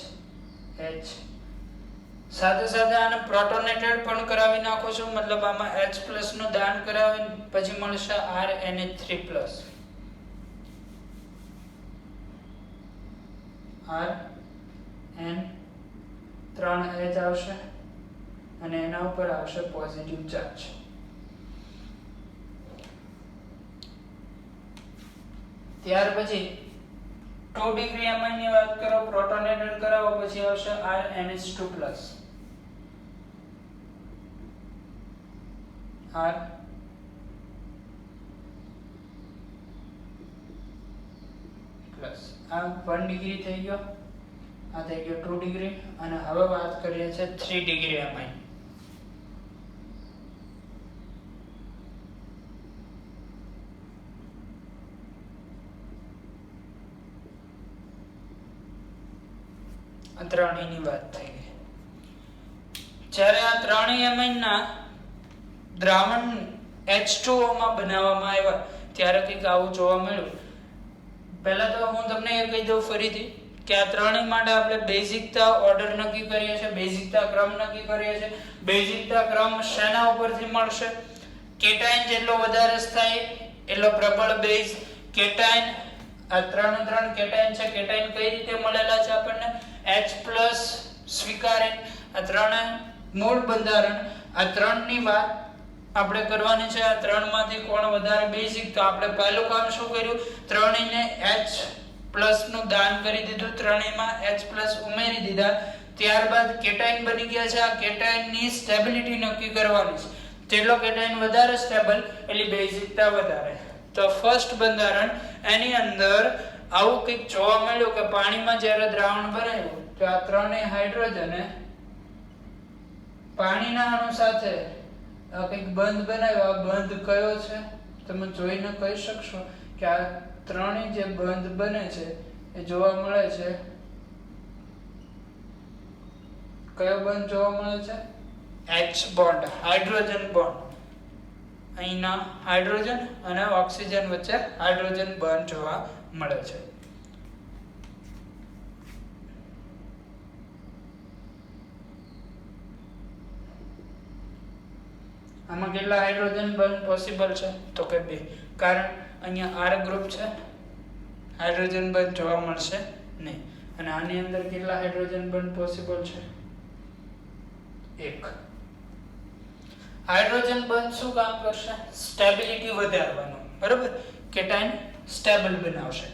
સાથે સાથે આને પ્રોટોનેટેડ પણ કરાવી નાખો છો, મતલબ આમાં H+ નું દાન કરાવીને પછી મળશે RNH3+. RN3H આવશે અને એના ઉપર આવશે પોઝિટિવ ચાર્જ. ત્યાર પછી 2 ડિગ્રી એમાઇન ની વાત કરો, પ્રોટોનેટેડ કરાવો, પછી આવશે RNH2+. R પ્લસ આ 1 ડિગ્રી થઈ ગયો, આ થઈ ગયો 2 ડિગ્રી, અને હવે વાત કરીએ છીએ 3 ડિગ્રી એમાઇન. આ ત્રણેયની વાત થઈ ગઈ. જ્યારે આ ત્રણેય એમાઇન ના દ્રાવણ H2O માં બનાવવામાં આવ્યા ત્યારે કંઈક આવું જોવા મળ્યું. પહેલા તો હું તમને એ કહી દઉં ફરીથી કે આ ત્રણેય માટે આપણે બેઝિકતા ઓર્ડર નક્કી કરીએ છીએ, બેઝિકતા ક્રમ નક્કી કરીએ છીએ. બેઝિકતા ક્રમ શેના ઉપરથી મળશે? કેટાયન જેટલો વધારે સ્થાયી એટલો પ્રબળ બેઝ. કેટાયન, આ ત્રણ કેટાયન છે. કેટાયન કઈ રીતે મળેલા છે આપણને? H+ સ્વીકારે. આ ત્રણ મૂળ બંધારણ, આ ત્રણની વાત આપણે કરવાની છે. આ ત્રણમાંથી કોણ વધારે બેઝિક? તો આપણે પહેલું કામ શું કર્યું? ત્રણેયને H પ્લસ નું દાન કરી દીધું, ત્રણેયમાં H+ ઉમેરી દીધા, ત્યારબાદ કેટાયન બની ગયા છે. આ કેટાયન ની સ્ટેબિલિટી નક્કી કરવાની છે. જેટલો કેટાયન વધારે સ્ટેબલ એટલે બેઝિકતા વધારે. તો ફર્સ્ટ બંધારણ એની અંદર આવું કંઈક જોવા મળ્યું કે પાણીમાં જ્યારે દ્રાવણ બનાવ્યું તો આ ત્રણેય હાઇડ્રોજને પાણીના અણુ સાથે કંઈક બંધ બનાવ્યો. આ બંધ કયો છે તમે જોઈને કહી શકશો કે આ ત્રણેય જે બંધ બને છે એ જોવા મળે છે. કયો બંધ જોવા મળે છે? H bond, hydrogen bond. અહીંના હાઇડ્રોજન અને ઓક્સિજન વચ્ચે હાઇડ્રોજન બંધ જોવા મળે છે. આમાં કેટલા હાઇડ્રોજન બંધ પોસિબલ છે? તો કે 2. કારણ અહીંયા R ગ્રુપ છે, હાઇડ્રોજન બંધ જોવા મળશે નહીં. અને આની અંદર કેટલા હાઇડ્રોજન બંધ પોસિબલ છે? 1. હાઇડ્રોજન બંધ શું કામ કરશે? સ્ટેબિલિટી વધારવાનું, બરોબર? કેટાયન સ્ટેબલ બનાવશે.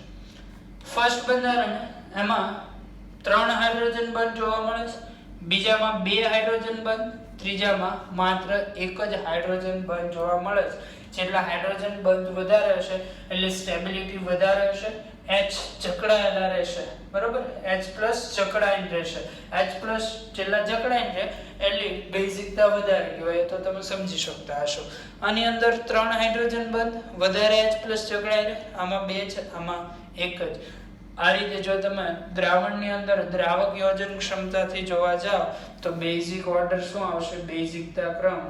ફર્સ્ટ બંધારણ એમાં 3 હાઇડ્રોજન બંધ જોવા મળે છે, બીજામાં 2 હાઇડ્રોજન બંધ, ત્રીજામાં માત્ર 1 જ હાઇડ્રોજન બંધ જોવા મળે છે. જેટલા હાઇડ્રોજન બંધ વધારે હશે એટલે સ્ટેબિલિટી વધારે હશે, H જકડાયેલા રહેશે, બરોબર? H+ જકડાઈને રહેશે. H+ જેટલા જકડાઈને રહે એટલે બેઝિકતા વધારે કહેવાય. તો તમે સમજી શકતા હશો. આની અંદર 3 હાઇડ્રોજન બંધ, વધારે H+ જકડાઈ રહે. આમાં 2 છે, આમાં 1 જ. આ રીતે જો તમે દ્રાવણની અંદર દ્રાવક યોજન ક્ષમતાથી જોવા જાવ તો બેઝિક ઓર્ડર શું આવશે? બેઝિકતા ક્રમ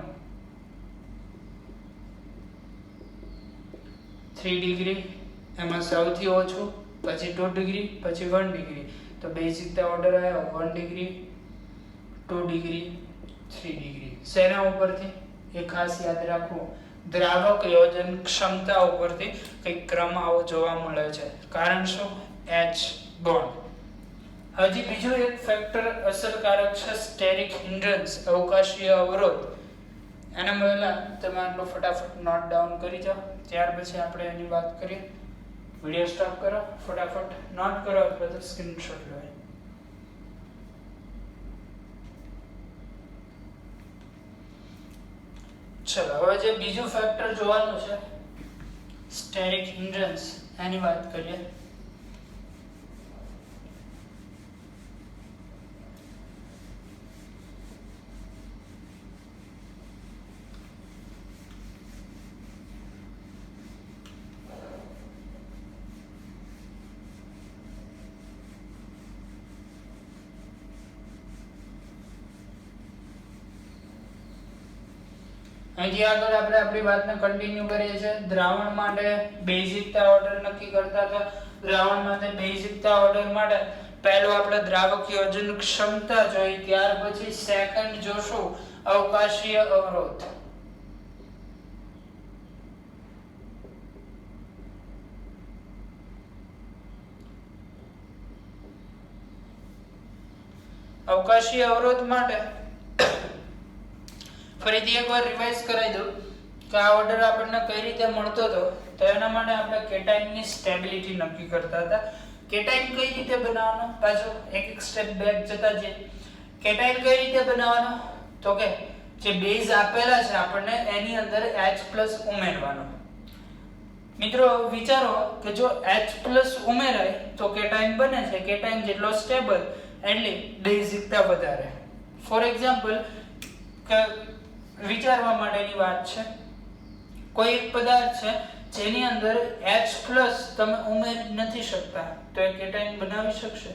3 ડિગ્રી, એમાં સૌથી ઓછું, પછી 2 ડિગ્રી, પછી 1 ડિગ્રી. તો બેઝિકતા ઓર્ડર આવ્યો 1 ડિગ્રી, 2 ડિગ્રી, 3 ડિગ્રી. શેના ઉપરથી? એ ખાસ યાદ રાખવું, દ્રાવક યોજન ક્ષમતા ઉપરથી કંઈક ક્રમ આવો જોવા મળે છે. કારણ શું? H bond. હજી બીજો એક ફેક્ટર અસરકારક છે સ્ટેરિક હિન્ડ્રન્સ, અવકાશીય અવરોધ. એના પહેલા તમે આટલો ફટાફટ નોટ ડાઉન કરી જાઓ, ત્યાર પછી આપણે એની વાત કરીએ. વિડિયો સ્ટોપ કરો, ફટાફટ નોટ કરો અથવા તો સ્ક્રીનશોટ લો. ચલો હવે જે બીજું ફેક્ટર જોવાનું છે સ્ટેરિક હિન્ડ્રન્સ, એની વાત કરીએ. અહીંથી આગળ આપણે આપણી વાતને કન્ટિન્યુ કરીએ છીએ. દ્રાવણ માટે બેઝિકતા ઓર્ડર નક્કી કરતા હતા. દ્રાવણ માટે બેઝિકતા ઓર્ડર માટે પહેલો આપણે દ્રાવક યોજન ક્ષમતા જોઈ, ત્યાર પછી સેકન્ડ જોશું અવકાશીય અવરોધ. અવકાશીય અવરોધ માટે ફરીથી એકવાર રિવાઇઝ કરાવી દઉં કે આ ઓર્ડર આપણને કઈ રીતે મળતો હતો. તો એના માટે આપણે કેટાયનની સ્ટેબિલિટી નક્કી કરતા હતા. કેટાયન કઈ રીતે બનાવવાનો? પાછો એક સ્ટેપ બેક જતા જઈએ. કેટાયન કઈ રીતે બનાવવાનો? તો કે જે બેઝ આપેલા છે આપણને એની અંદર H+ ઉમેરવાનો. મિત્રો વિચારો કે જો H+ ઉમેરાય તો કેટાયન બને છે. કેટાયન જેટલો સ્ટેબલ એટલે બેઝિકતા વધારે. ફોર એક્ઝામ્પલ કે વિચારવા માટેની વાત છે, કોઈ એક પદાર્થ છે જેની અંદર H+ તમે ઉમેરી નથી શકતા તો એ કેટાયન બનાવી શકશે?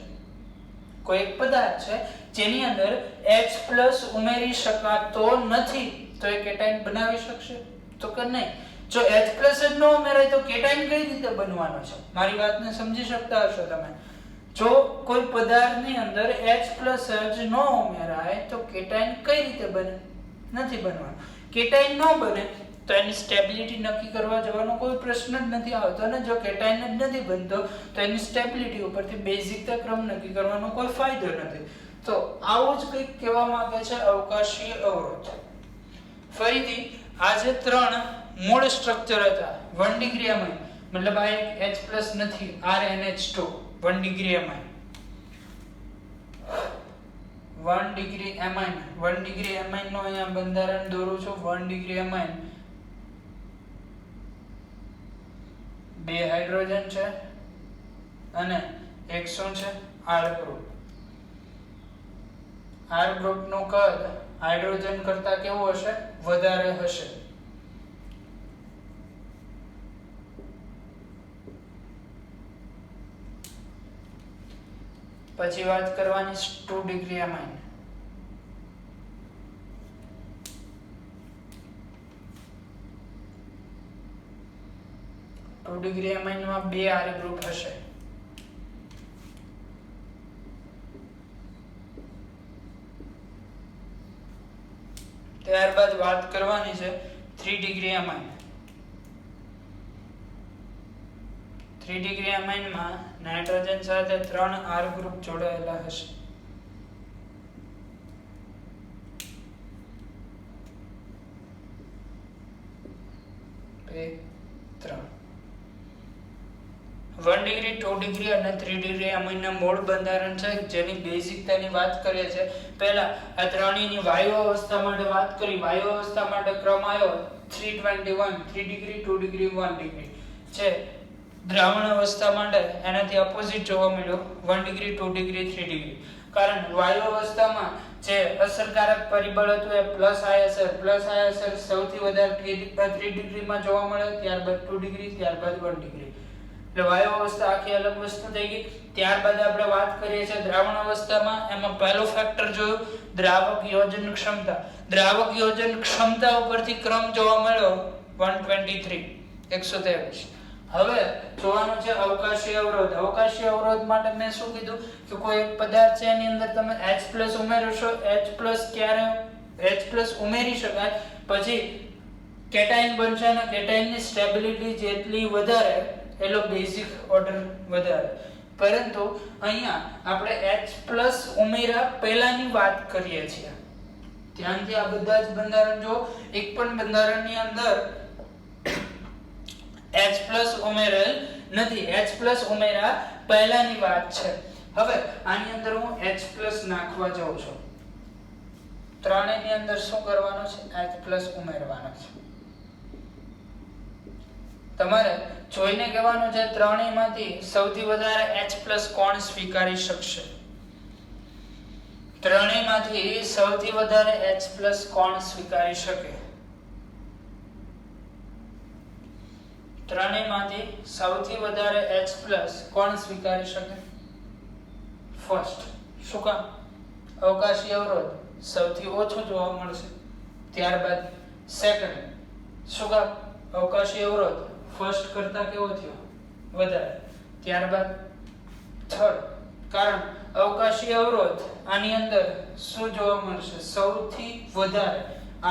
કોઈ એક પદાર્થ છે જેની અંદર H+ ઉમેરી શકાતો નથી તો એ કેટાયન બનાવી શકશે? તો કે નહીં. જો H+ જ ન ઉમેરાય તો કેટાયન કઈ રીતે બનવાનો છે? મારી વાતને સમજી શકતા હશો તમે. જો કોઈ પદાર્થની અંદર H+ જ ન ઉમેરાય તો કેટાયન કઈ રીતે બને? નથી બનવાનું. કેટાયન ન બને તો એની સ્ટેબિલિટી નક્કી કરવા જવાનો કોઈ પ્રશ્ન જ નથી આવતો, અને જો કેટાયન જ નથી બનતો તો એની સ્ટેબિલિટી ઉપરથી બેઝિકતા ક્રમ નક્કી કરવાનો કોઈ ફાયદો નથી. તો આવું જ કંઈક કહેવા માંગે છે અવકાશીય અવરોધ. ફરીથી આ જે 3 મૂળ સ્ટ્રક્ચર હતા 1 ડિગ્રીમાં, મતલબ આ એક H+ નથી, RnH2 1 degree amine 1 degree amine 1 degree amine નો અહીંયા બંધારણ દોરું છું 1 ડિગ્રી એમાઇન 2 હાઇડ્રોજન છે અને એક શું છે R ગ્રુપ R ગ્રુપ નું કદ હાઇડ્રોજન કરતા કેવું હશે વધારે હશે પછી વાત કરવાની 2 ડિગ્રી એમાઇન 2 ડિગ્રી એમાઇન માં 2 R ગ્રુપ હશે ત્યારબાદ વાત કરવાની છે 3 ડિગ્રી એમાઇન 3 ડિગ્રી એમાઇન માં નાઇટ્રોજન સાથે 3 R ગ્રુપ જોડાયેલા હશે 2 3 1 ડિગ્રી 2 ડિગ્રી અને 3 ડિગ્રી એમાઇનના મૂળ બંધારણ છે જેની બેઝિકતાની વાત કરીએ છે પહેલા આ ત્રણેયની વાયુ અવસ્થા માટે વાત કરી વાયુ અવસ્થા માટે ક્રમ આવ્યો 321 3 ડિગ્રી 2 ડિગ્રી 1 ડિગ્રી છે દ્રાવણ અવસ્થા માટે એનાથી ઓપોઝિટ જોવા મળ્યો 1 ડિગ્રી 2 ડિગ્રી 3 ડિગ્રી કારણ વાયુ અવસ્થામાં જે અસરકારક પરિબળ હતું એ પ્લસ આયસર સૌથી વધારે 3 ડિગ્રીમાં જોવા મળે ત્યારબાદ 2 ડિગ્રી ત્યારબાદ 1 ડિગ્રી એટલે વાયુ અવસ્થા આખી અલગ વસ્તુ થઈ ગઈ ત્યારબાદ આપણે વાત કરીએ છીએ દ્રાવણ અવસ્થામાં એમાં પહેલો ફેક્ટર જોયું દ્રાવક યોજન ક્ષમતા ઉપરથી ક્રમ જોવા મળ્યો 123 123 હવે જોવાનું છે અવકાશી અવરોધ માટે મેં શું કીધું કે કોઈ એક પદાર્થ છે એની અંદર તમે H+ ઉમેરશો H+ ક્યારે H+ ઉમેરી શકાય પછી કેટાયન બનશે અને કેટાયનની સ્ટેબિલિટી જેટલી વધારે એનો બેઝિક ઓર્ડર વધારે પરંતુ અહીંયા આપણે H+ ઉમેરા પહેલાની વાત કરીએ છીએ ધ્યાનથી આ બધા જ બંધારણ જો એક પણ બંધારણની અંદર H+ ઉમેરેલ નથી H+ ઉમેરા પહેલાની વાત છે હવે આની અંદર હું H+ નાખવા જાઉં છું ત્રણેયની અંદર શું કરવાનું છે H+ ઉમેરવાનો છે તમારે જોઈને કહેવાનું છે ત્રણેયમાંથી સૌથી વધારે H+ કોણ સ્વીકારી શકશે ત્રણેયમાંથી સૌથી વધારે H+ કોણ સ્વીકારી શકે ત્રણેયમાંથી સૌથી વધારે H+ કોણ સ્વીકારી શકે ફર્સ્ટ શું કામ અવકાશી અવરોધ સૌથી ઓછો જોવા મળશે ત્યારબાદ સેકન્ડ શું કામ અવકાશી અવરોધ ફર્સ્ટ કરતા કેવો થયો વધારે ત્યારબાદ થર્ડ કારણ અવકાશી અવરોધ આની અંદર શું જોવા મળશે સૌથી વધારે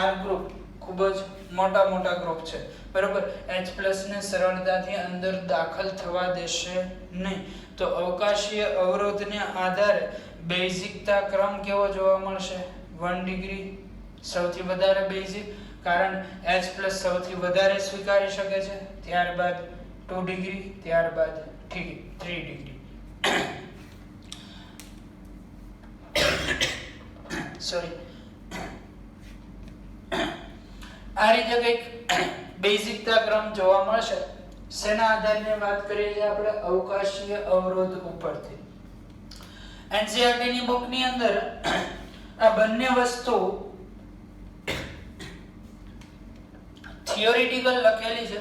R ગ્રુપ ખૂબ જ મોટા ગ્રુપ છે બરોબર H+ ને સરળતાથી અંદર દાખલ થવા દેશે નહીં તો અવકાશીય અવરોધને આધારે બેઝિકતા ક્રમ કેવો જોવા મળશે 1 ડિગ્રી સૌથી વધારે બેઝિક કારણ H+ સૌથી વધારે સ્વીકારી શકે છે ત્યારબાદ 2 ડિગ્રી ત્યારબાદ 3 ડિગ્રી સોરી આ રીતે કંઈક બેઝિકતા ક્રમ જોવા મળશે શેના આધારે વાત કરીએ છીએ આપણે અવકાશીય અવરોધ ઉપરથી NCERT ની બુકની અંદર આ બંને વસ્તુ થિયોરિટિકલ લખેલી છે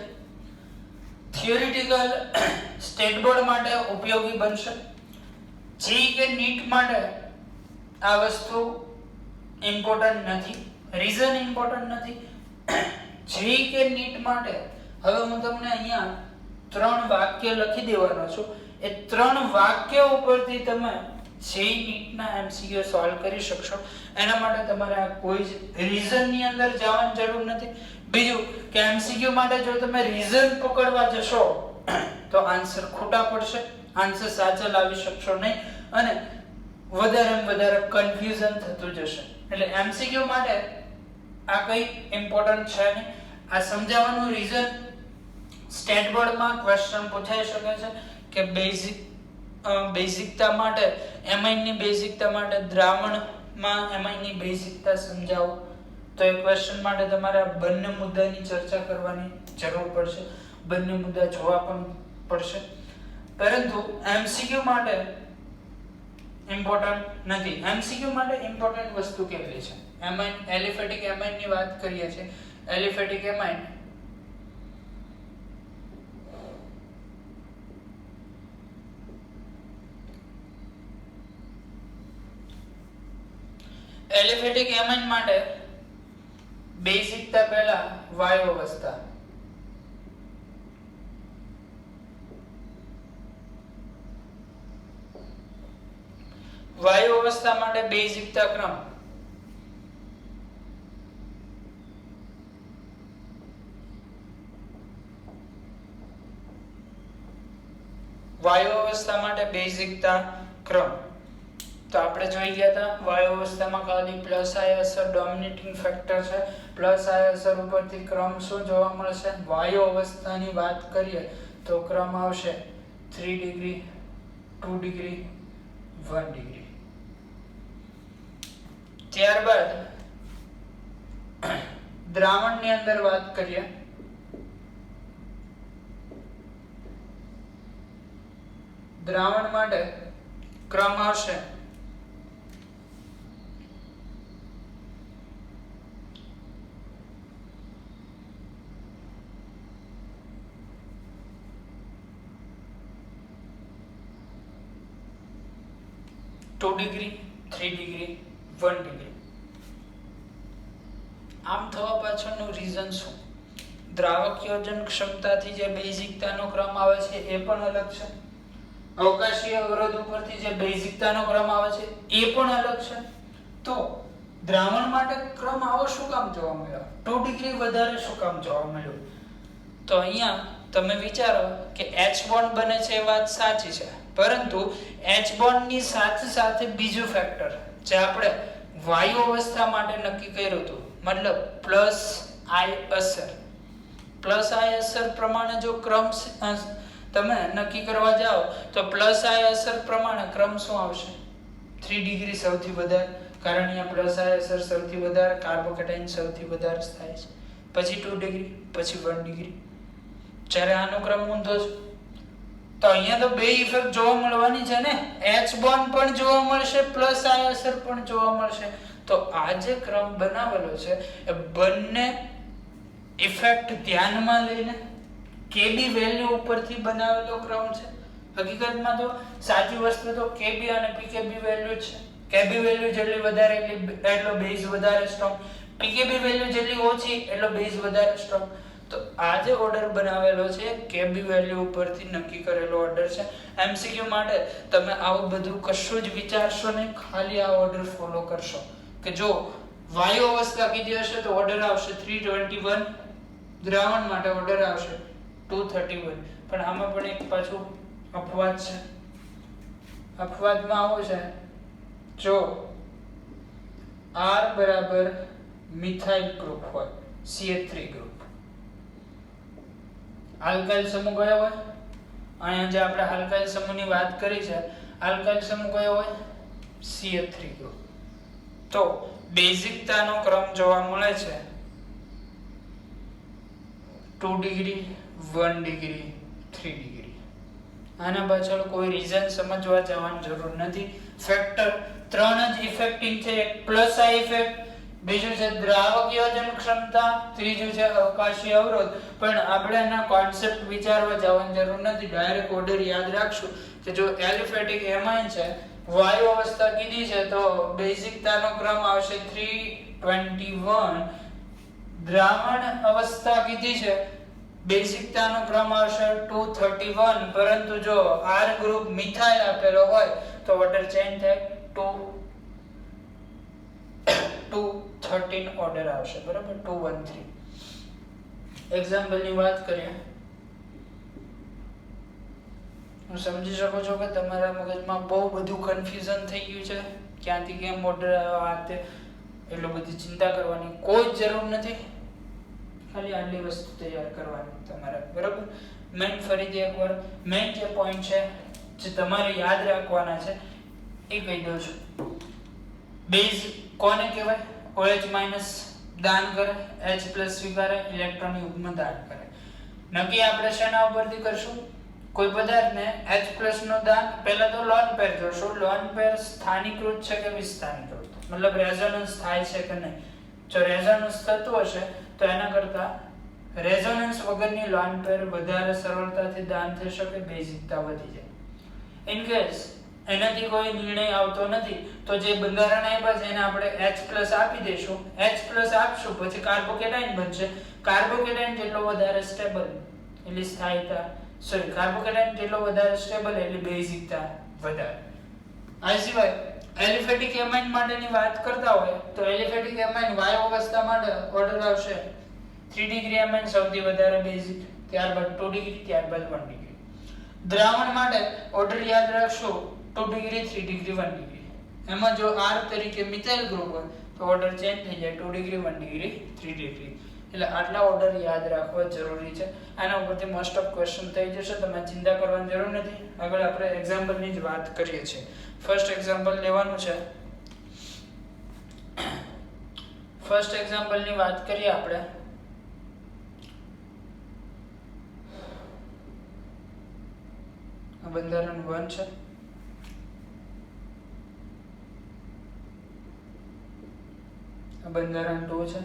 થિયોરિટિકલ સ્ટેટ બોર્ડ માટે ઉપયોગી બનશે જી કે નીટ માટે આ વસ્તુ ઇમ્પોર્ટન્ટ નથી રીઝન ઇમ્પોર્ટન્ટ નથી જી કે નીટ માટે હવે હું તમને અહીંયા 3 વાક્ય લખી દેવાનો છું એ 3 વાક્ય ઉપરથી તમે જી નીટના MCQ સોલ્વ કરી શકશો એના માટે તમારે આ કોઈ જ રીઝનની અંદર જવાની જરૂર નથી બીજું કે MCQ માટે જો તમે રીઝન પકડવા જશો તો આન્સર ખોટા પડશે આન્સર સાચા લાવી શકશો નહીં અને વધારે કન્ફ્યુઝન થતું જશે એટલે MCQ માટે આ કઈ ઇમ્પોર્ટન્ટ છે નહીં આ સમજાવવાનું રીઝન સ્ટેટ બોર્ડમાં ક્વેશ્ચન પૂછાઈ શકે છે કે બેઝિક બેઝિકતા માટે એમાઇન ની બેઝિકતા માટે દ્રાવણમાં એમાઇન ની બેઝિકતા સમજાવો તો એ ક્વેશ્ચન માટે તમારે બંને મુદ્દાની ચર્ચા કરવાની જરૂર પડશે, બંને મુદ્દા જોવા પણ પડશે. પરંતુ એમસીક્યુ માટે ઇમ્પોર્ટન્ટ નથી. એમસીક્યુ માટે ઇમ્પોર્ટન્ટ વસ્તુ કેટલી છે? એમાઇન, એલિફેટિક એમાઇન ની વાત કરીએ છીએ. એલિફેટિક એમાઇન માટે બેઝિકતા પહેલા વાયુ અવસ્થા, વાયુ અવસ્થા માટે બેઝિકતા ક્રમ વાયુ અવસ્થા માટે બેઝિકતા ક્રમ તો આપણે જોઈ ગયા હતા વાયુ અવસ્થામાં ખાલી પ્લસ આઈ અસર ડોમિનેટિંગ ફેક્ટર છે. પ્લસ આઈ અસર ઉપરથી ક્રમ શું જોવા મળશે? વાયુ અવસ્થાની વાત કરીએ તો ક્રમ આવશે 3 ડિગ્રી, 2 ડિગ્રી, 1 ડિગ્રી. ત્યારબાદ દ્રાવણની અંદર વાત કરીએ દ્રાવણ માટે ક્રમ આવશે 2 ડિગ્રી, 3 ડિગ્રી, 1 ડિગ્રી. આમ થવા પાછળનું રીઝન શું? દ્રાવકીયોજન ક્ષમતાથી જે બેઝિકતાનો ક્રમ આવે છે એ પણ અલગ છે. અવકાશીય અવરોધ ઉપરથી જે બેઝિકતાનો ક્રમ આવે છે એ પણ અલગ છે. તો દ્રાવણ માટે ક્રમ આવો શું કામ જોવા મળ્યો? 2 ડિગ્રી વધારે શું કામ જોવા મળ્યો? તો અહીંયા તમે વિચારો કે H બોન્ડ બને છે એ વાત સાચી છે, પરંતુ H બોન્ડ ની સાથે સાથે બીજું ફેક્ટર જે આપણે વાયુ અવસ્થા માટે નક્કી કર્યું હતું, મતલબ પ્લસ આઈ અસર પ્રમાણે જો ક્રમ તમે નક્કી કરવા જાઓ તો પ્લસ આઈ અસર પ્રમાણે ક્રમ શું આવશે? 3 ડિગ્રી સૌથી વધારે, કારણ અહીંયા પ્લસ આઈ અસર સૌથી વધારે, કાર્બોકેટાઇન સૌથી વધારે થાય છે, પછી 2 ડિગ્રી, પછી 1 ડિગ્રી. જ્યારે આનો ક્રમ ઊંધો છે તો અહીંયા તો બે ઇફેક્ટ જોવા મળવાની છે ને, H બોન્ડ પણ જોવા મળશે, પ્લસ આઈ અસર પણ જોવા મળશે. તો આ જે ક્રમ બનાવેલો છે એ બંને ઇફેક્ટ ધ્યાનમાં લઈને KB વેલ્યુ ઉપરથી બનાવેલો ક્રમ છે. હકીકતમાં તો સાચી વસ્તુ તો KB અને PKB વેલ્યુ છે. KB વેલ્યુ જેટલી વધારે એટલો બેઝ વધારે સ્ટ્રોંગ, PKB વેલ્યુ જેટલી ઓછી એટલો બેઝ વધારે સ્ટ્રોંગ. તો આ જે ઓર્ડર બનાવેલો છે KB વેલ્યુ ઉપરથી નક્કી કરેલો ઓર્ડર છે. MCQ માટે તમે આવું બધું કશું જ વિચારશો નહીં, ખાલી આ ઓર્ડર ફોલો કરશો કે જો વાયુ અવસ્થા કીધી હશે તો ઓર્ડર આવશે 321, દ્રાવણ માટે ઓર્ડર આવશે 231. પણ આમાં પણ એક પાછું અપવાદ છે. અપવાદમાં આવું છે, જો R બરાબર મિથાઇલ ગ્રુપ હોય, CH3 ગ્રુપ, આલ્કાઇલ સમૂહ કયો હોય? અહીંયા જે આપણે આલ્કાઇલ સમૂહની વાત કરી છે, આલ્કાઇલ સમૂહ કયો હોય? CH3 group. તો બેઝિકતાનો ક્રમ જોવા મળે છે 2 ડિગ્રી, 1 ડિગ્રી, 3 ડિગ્રી. આના પાછળ કોઈ રીઝન સમજવા જવાની જરૂર નથી. ફેક્ટર ત્રણ જ ઇફેક્ટિંગ છે. એક પ્લસ આ ઇફેક્ટ, બીજું છે દ્રાવકીયોજન ક્ષમતા, ત્રીજું છે અવકાશી અવરોધ. પણ આપણે એના કોન્સેપ્ટ વિચારવા જવાની જરૂર નથી, ડાયરેક્ટ ઓર્ડર યાદ રાખશું કે જો એલિફેટિક એમાઇન છે, વાયુ અવસ્થા કીધી છે તો બેઝિકતાનો ક્રમ આવશે 321, દ્રાવણ અવસ્થા કીધી છે બેઝિકતાનો ક્રમ આવશે 231. પરંતુ જો R ગ્રુપ મિથાઇલ આપેલો હોય તો ઓર્ડર ચેન્જ થાય, 213 ઓર્ડર આવશે, બરાબર, 213. એક્ઝામ્પલ ની વાત કરીએ, હું સમજી શકો છો કે તમારા મગજમાં બહુ બધું કન્ફ્યુઝન થઈ ગયું છે, ક્યાંથી કેમ ઓર્ડર આવ્યો આ તે. એટલો બધી ચિંતા કરવાની કોઈ જરૂર નથી, ખાલી આટલી વસ્તુ તૈયાર કરવાની તમારે, બરાબર. મેઇન ફરીથી એકવાર મેઇન જે પોઈન્ટ છે જે તમારે યાદ રાખવાના છે એ કહી દઉં છું. બેઝ કોને કહેવાય? OH- દાન કરે, H+ સ્વીકારે, ઇલેક્ટ્રોન યુગ્મ દાન કરે. નક્કી આપણે શેના ઉપરથી કરશું? કોઈ પદાર્થને H+ નો દાન. પહેલા તો લોન પેર જોશું. લોન પેર સ્થાનીકૃત છે કે વિસ્થાનીકૃત, મતલબ રેઝોનન્સ થાય છે કે નહીં. જો રેઝોનન્સ થતું હશે તો એના કરતા રેઝોનન્સ વગરની લોન પેર વધારે સરળતાથી દાન થઈ શકે, બેઝિકતા વધી જાય. ઇન કેસ એનાથી કોઈ નિર્ણય આવતો નથી તો જે બંધારણ આપ્યા છે એને આપણે H+ આપી દઈશું. H+ આપશું પછી કાર્બોકેટાઇન બનશે. કાર્બોકેટાઇન જેટલો વધારે સ્ટેબલ એટલે સ્થાયીતા, સોરી, કાર્બોકેટાઇન જેટલો વધારે સ્ટેબલ એટલે બેઝિકતા વધારે. આ સિવાય એલિફેટિક એમાઇન માટેની વાત કરતા હોય તો એલિફેટિક એમાઇન વાયુ અવસ્થા માટે ઓર્ડર આવશે 3 ડિગ્રી એમાઇન સૌથી વધારે બેઝિક, ત્યારબાદ 2 ડિગ્રી, ત્યારબાદ 1 ડિગ્રી. દ્રાવણ માટે ઓર્ડર યાદ રાખશો 2 ડિગ્રી, 3 ડિગ્રી, 1 ડિગ્રી. એમાં જો R તરીકે મિથાઇલ ગ્રુપ હોય તો ઓર્ડર ચેન્જ થઈ જાય 2 ડિગ્રી, 1 ડિગ્રી, 3 ડિગ્રી. એટલે આટલા ઓર્ડર યાદ રાખવા જરૂરી છે. આના ઉપરથી મોસ્ટ ઓફ ક્વેશ્ચન થઈ જશે, તમે ચિંતા કરવાની જરૂર નથી. આગળ આપણે એક્ઝામ્પલની જ વાત કરીએ છીએ. ફર્સ્ટ એક્ઝામ્પલ લેવાનું છે. ફર્સ્ટ એક્ઝામ્પલની વાત કરીએ આપણે. બંધારણ 1 છે. બંધારણ 2 છે.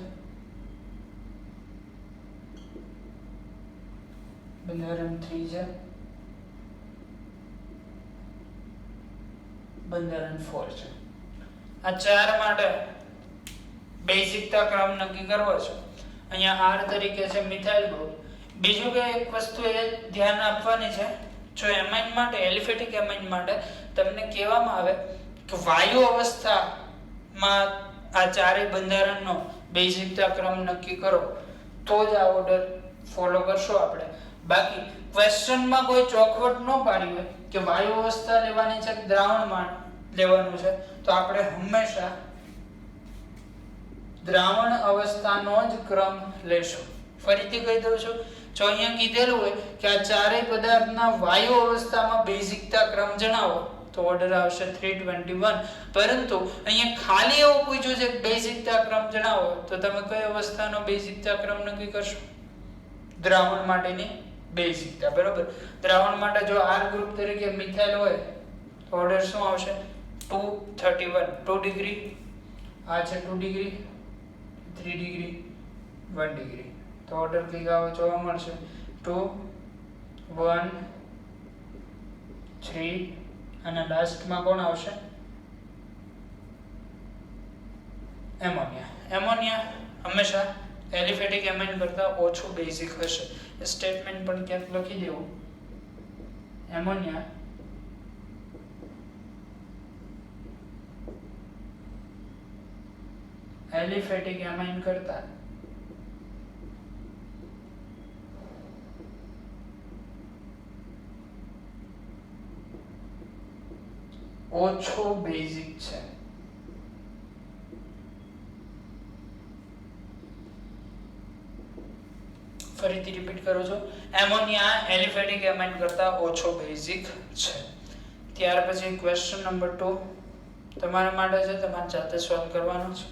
બંધારણ 3 છે. બંધારણ 4 છે. આ ચાર માટે બેઝિકતા ક્રમ નક્કી કરવો છે. અહીંયા R તરીકે છે મિથાઇલ ગ્રુપ. બીજું કે એક વસ્તુ એ ધ્યાન આપવાની છે, જો એમાઇન માટે, એલિફેટિક એમાઇન માટે તમને કહેવામાં આવે કે વાયુ અવસ્થામાં આ ચારેય બંધારણનો બેઝિકતા ક્રમ નક્કી કરો તો જ આ ઓર્ડર ફોલો કરશો આપણે. બાકી ક્વેશ્ચનમાં કોઈ ચોખવટ ન પાડી હોય કે વાયુ અવસ્થા લેવાની છે, દ્રાવણમાં લેવાનું છે, તો આપણે હંમેશા દ્રાવણ અવસ્થાનો જ ક્રમ લેશું. ફરીથી કહી દઉં છું, જો અહીંયા કીધેલું હોય કે આ ચારેય પદાર્થના વાયુ અવસ્થામાં બેઝિકતા ક્રમ જણાવો તો ઓર્ડર આવશે 321. પરંતુ અહીંયા ખાલી એવું પૂછ્યું છે કે બેઝિકતા ક્રમ જણાવો તો તમે કઈ અવસ્થાનો બેઝિકતા ક્રમ નક્કી કરશો? દ્રાવણ માટેની બેઝિકતા. બરોબર. દ્રાવણ માટે જો R ગ્રુપ તરીકે મિથાઇલ હોય તો ઓર્ડર શું આવશે? 231, 2 ડિગ્રી, આ છે 2 ડિગ્રી, 3 ડિગ્રી, 1 ડિગ્રી. તો ઓર્ડર કઈ આવો જોવા મળશે? 2 1 3 અને લાસ્ટમાં કોણ આવશે? એમોનિયા. એમોનિયા હંમેશા એલિફેટિક એમાઇન કરતા ઓછું બેઝિક હશે. સ્ટેટમેન્ટ પણ ક્યાંક લખી દેવું. એમોનિયા એલિફેટિક એમાઇન કરતા ઓછો બેઝિક છે. ફરીથી રિપીટ કરું છું, એમોનિયા એલિફેટિક એમાઇન કરતા ઓછો બેઝિક છે. ત્યાર પછી ક્વેશ્ચન નંબર 2 તમારા માટે છે, તમારે જાતે સોલ્વ કરવાનો છે.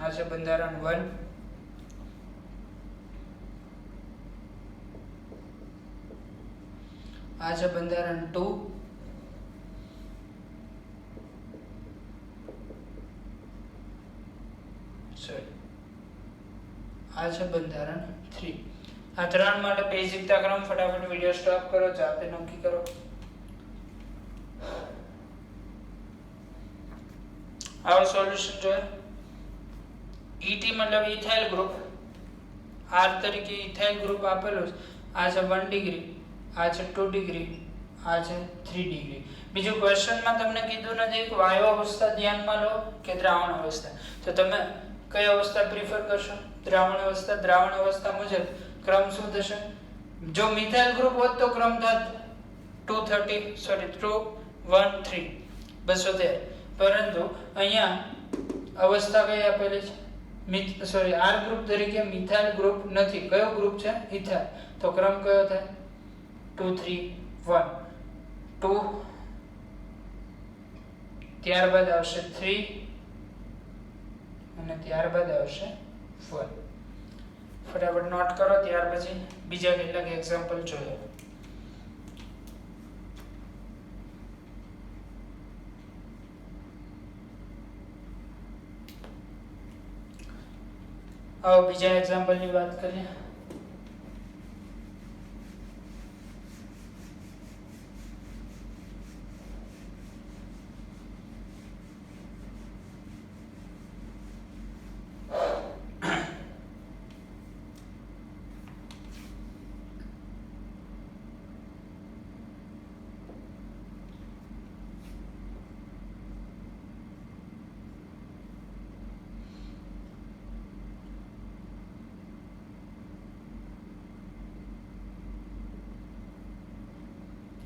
આ છે બંધારણ 1. આ છે બંધારણ 2. આ છે બંધારણ 3. આ ત્રણ માટે બેઝિકતા ક્રમ ફટાફટ વિડિયો સ્ટોપ કરો, જાતે નક્કી કરો. આવો સોલ્યુશન જોઈએ. ET મતલબ ઇથાઇલ ગ્રુપ. R તરીકે ઇથાઇલ ગ્રુપ આપેલું છે. આ છે 1 ડિગ્રી, આ છે 2 ડિગ્રી, આ છે 3 ડિગ્રી. બીજું ક્વેશ્ચનમાં તમને કીધું નથી કે વાયુ અવસ્થા ધ્યાનમાં લો કે દ્રાવણ અવસ્થા. તો તમે કઈ અવસ્થા પ્રિફર કરશો? દ્રાવણ અવસ્થા. દ્રાવણ અવસ્થા મુજબ ક્રમ શું થશે? જો મિથાઇલ ગ્રુપ હોત તો ક્રમ થાત 213, 213. પરંતુ અહીંયા અવસ્થા કઈ આપેલી છે? R ગ્રુપ તરીકે મિથાઇલ ગ્રુપ નથી. કયો ગ્રુપ છે? ઇથાઇલ. તો ક્રમ કયો થાય 2 3 1 2 ત્યારબાદ આવશે 3 અને ત્યારબાદ આવશે 1 ફટાફટ નોટ કરો ત્યાર પછી બીજા કેટલાક એક્ઝામ્પલ જોઈએ આવો બીજા એક્ઝામ્પલ ની વાત કરીએ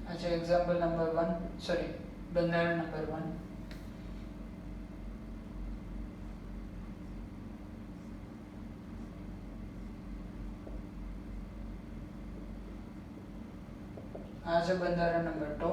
अच्छा एग्जांपल नंबर 1 सॉरी બંધારણ નંબર 1 આ છે બંધારણ નંબર 2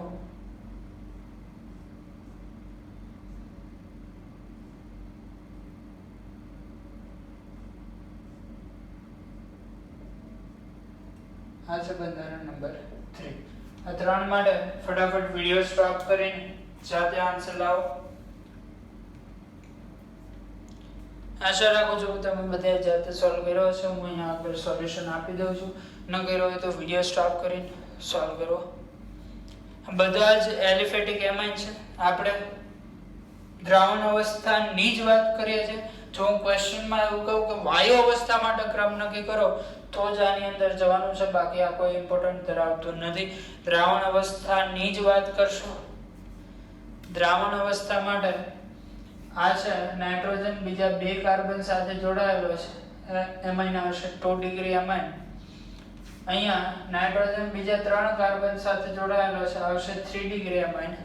આ છે બંધારણ નંબર 3 આ ત્રણ માટે ફટાફટ વિડિયો સ્ટોપ કરીને જાતે આન્સર લાવો આશા રાખું છું તમે બધાએ જાતે સોલ્વ કર્યો હશે હું અહીંયા આગળ સોલ્યુશન આપી દઉં છું ન કર્યો હોય તો વિડિયો સ્ટોપ કરીને સોલ્વ કરો બધા જ એલિફેટિક એમાઇન છે આપણે દ્રાવણ અવસ્થાની જ વાત કરીએ છીએ જો હું ક્વેશ્ચનમાં એવું કહું કે વાયુ અવસ્થા માટે ક્રમ નક્કી કરો તો જ આની અંદર જવાનું છે બાકી આ કોઈ ઇમ્પોર્ટન્ટ ધરાવતું નથી દ્રાવણ અવસ્થાની જ વાત કરશો દ્રાવણ અવસ્થા માટે આ છે નાઇટ્રોજન બીજા બે કાર્બન સાથે જોડાયેલો છે એમાઇન આવશે 2 ડિગ્રી એમાઇન અહીંયા નાઇટ્રોજન બીજા 3 કાર્બન સાથે જોડાયેલો છે આવશે 3 ડિગ્રી એમાઇન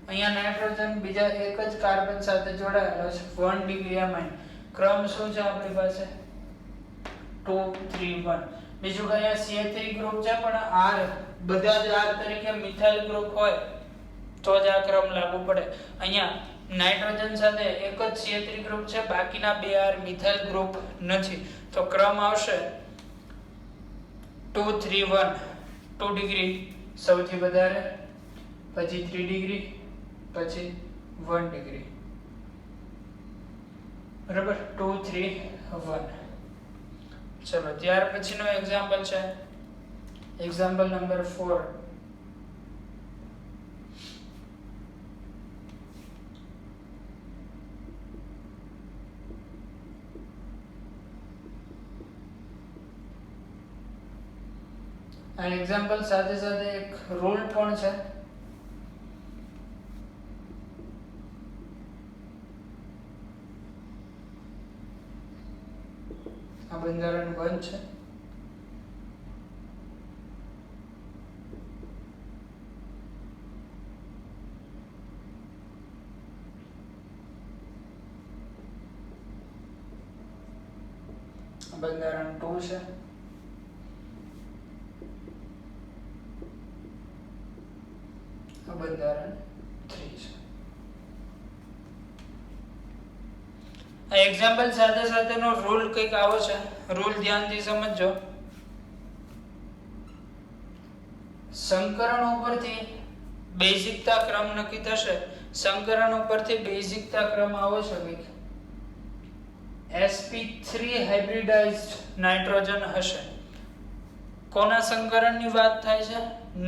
અહીંયા નાઇટ્રોજન બીજા એક જ કાર્બન સાથે જોડાયેલો છે 1 ડિગ્રી એમાઇન ક્રમ શું છે આપણી પાસે 2 3 1 બીજું કે અહીંયા CH3 ગ્રુપ છે પણ R બધા જ R તરીકે મિથાઇલ ગ્રુપ હોય તો જ આ ક્રમ લાગુ પડે અહીંયા નાઇટ્રોજન સાથે એક જ CH3 ગ્રુપ છે બાકીના બે R મિથાઇલ ગ્રુપ નથી તો ક્રમ આવશે 2 3 1 2 ડિગ્રી સૌથી વધારે પછી 3 ડિગ્રી પછી 1 ડિગ્રી બરાબર 2 3 1 चलो ત્યાર પછીનો એક્ઝામ્પલ છે એક્ઝામ્પલ નંબર 4 આ એક્ઝામ્પલ સાથે સાથે એક રૂલ પણ છે આ બંધારણ 1 છે બંધારણ 2 છે બંધારણ 3 છે આ એક્ઝામ્પલ સાથે સાથેનો રૂલ કંઈક આવો છે રૂલ ધ્યાનથી સમજજો સંકરણ ઉપરથી બેઝિકતા ક્રમ નક્કી થશે સંકરણ ઉપરથી બેઝિકતા ક્રમ આવો છે કંઈક sp3 હાઇબ્રિડાઇઝ્ડ નાઇટ્રોજન હશે કોના સંકરણની વાત થાય છે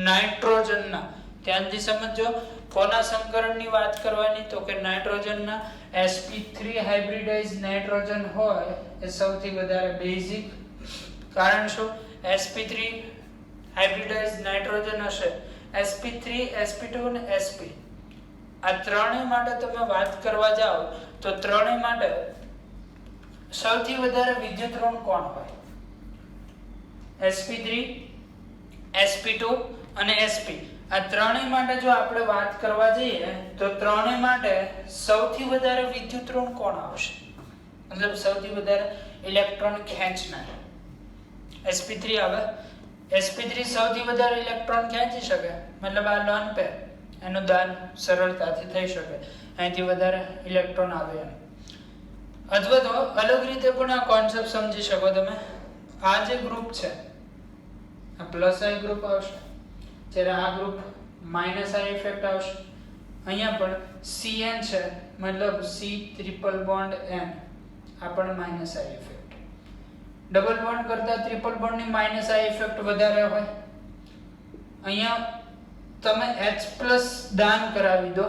નાઇટ્રોજનના ધ્યાનથી સમજો કોના સંકરણની વાત કરવાની તો કે નાઇટ્રોજનના sp3 હાઇબ્રિડાઇઝ્ડ નાઇટ્રોજન હોય એ સૌથી વધારે બેઝિક કારણ શું sp3 હાઇબ્રિડાઇઝ્ડ નાઇટ્રોજન હશે sp3 sp2 અને sp આ ત્રણેય માટે તમે વાત કરવા જાઓ તો ત્રણેય માટે સૌથી વધારે વિદ્યુત ઋણ કોણ હોય sp3 sp2 અને sp આ ત્રણેય માટે જો આપણે વાત કરવા જઈએ તો ત્રણેય માટે સૌથી વધારે વિદ્યુત ઋણ કોણ આવશે મતલબ સૌથી વધારે ઇલેક્ટ્રોન ખેંચનાર sp3 આવે sp3 સૌથી વધારે ઇલેક્ટ્રોન ખેંચી શકે, મતલબ આ લોન પેર એનું દાન સરળતાથી થઈ શકે, અહીંથી વધારે ઇલેક્ટ્રોન આવે એમ. અથવા તો અલગ રીતે પણ આ કોન્સેપ્ટ સમજી શકો તમે. આ જે ગ્રુપ છે આ પ્લસ આઈ ગ્રુપ આવશે, જ્યારે આ ગ્રુપ માઇનસ આઈ ઇફેક્ટ આવશે. અહીંયા પણ Cn છે, મતલબ C ટ્રિપલ બોન્ડ N, આ પણ માઇનસ આઈ ઇફેક્ટ. ડબલ બોન્ડ કરતા ટ્રિપલ બોન્ડ ની માઇનસ આઈ ઇફેક્ટ વધારે હોય. અહીંયા તમે H+ દાન કરાવી દો,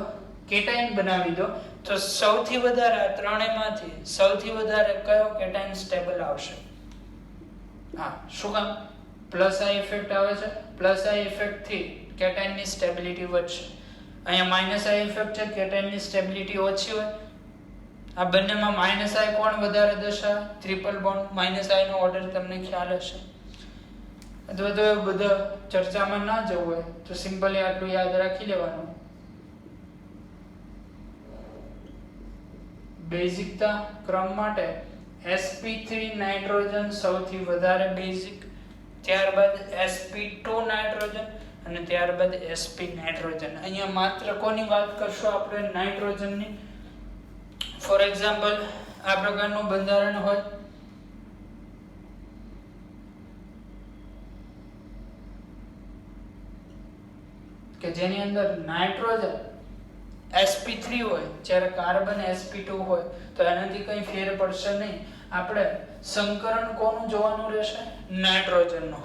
કેટાયન બનાવી દો, તો સૌથી વધારે આ ત્રણેયમાંથી સૌથી વધારે કયો કેટાયન સ્ટેબલ આવશે? હા, શું કામ? પ્લસ આઈ ઇફેક્ટ આવે છે, પ્લસ આઈ ઇફેક્ટ થી કેટાયન ની સ્ટેબિલિટી વધશે. અહીંયા માઇનસ આઈ ઇફેક્ટ છે, કેટાયન ની સ્ટેબિલિટી ઓછી હોય. આ બંનેમાં માઇનસ આઈ કોણ વધારે દર્શાવે? Triple bond. માઇનસ આઈ નો ઓર્ડર તમને ખ્યાલ હશે. અથવા તો બધા ચર્ચામાં ના જવું હોય તો સિમ્પલી આટલું યાદ રાખી લેવાનું. બેઝિકતા ક્રમ માટે sp3 નાઇટ્રોજન સૌથી વધારે બેઝિક, ત્યારબાદ sp2 નાઇટ્રોજન અને ત્યારબાદ sp નાઇટ્રોજન. અહીંયા માત્ર કોની વાત કરશો આપણે? નાઇટ્રોજનની. ફોર એક્ઝામ્પલ આ પ્રકારનું બંધારણ હોય કે જેની અંદર નાઇટ્રોજન sp3 હોય જ્યારે કાર્બન sp2 હોય, તો એનાથી કંઈ ફેર પડશે નહીં. આપણે સંકરણ કોનું જોવાનું રહેશે? નાઇટ્રોજનનું.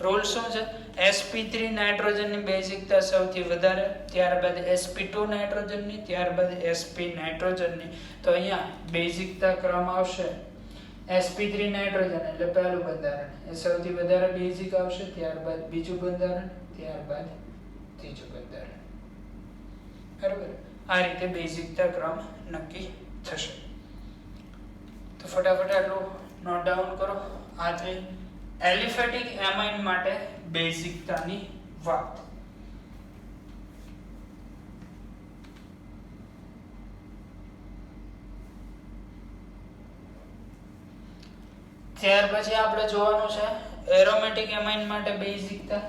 રૂલ શું છે? sp3 નાઇટ્રોજનની બેઝિકતા સૌથી વધારે, ત્યારબાદ sp2 નાઇટ્રોજનની, ત્યારબાદ sp નાઇટ્રોજનની. તો અહીંયા બેઝિકતા ક્રમ આવશે sp3 નાઇટ્રોજન એટલે પહેલું બંધારણ એ સૌથી વધારે બેઝિક આવશે, ત્યારબાદ બીજું બંધારણ, ત્યારબાદ ત્રીજું બંધારણ. બરાબર? આ રીતે બેઝિકતા ક્રમ નક્કી થશે. તો ફટાફટ આટલું નોટ ડાઉન કરો. આ થઈ એલિફેટિક એમાઇન માટે બેઝિકતાની વાત. ત્યાર પછી આપણે જોવાનું છે એરોમેટિક એમાઇન માટે બેઝિકતા.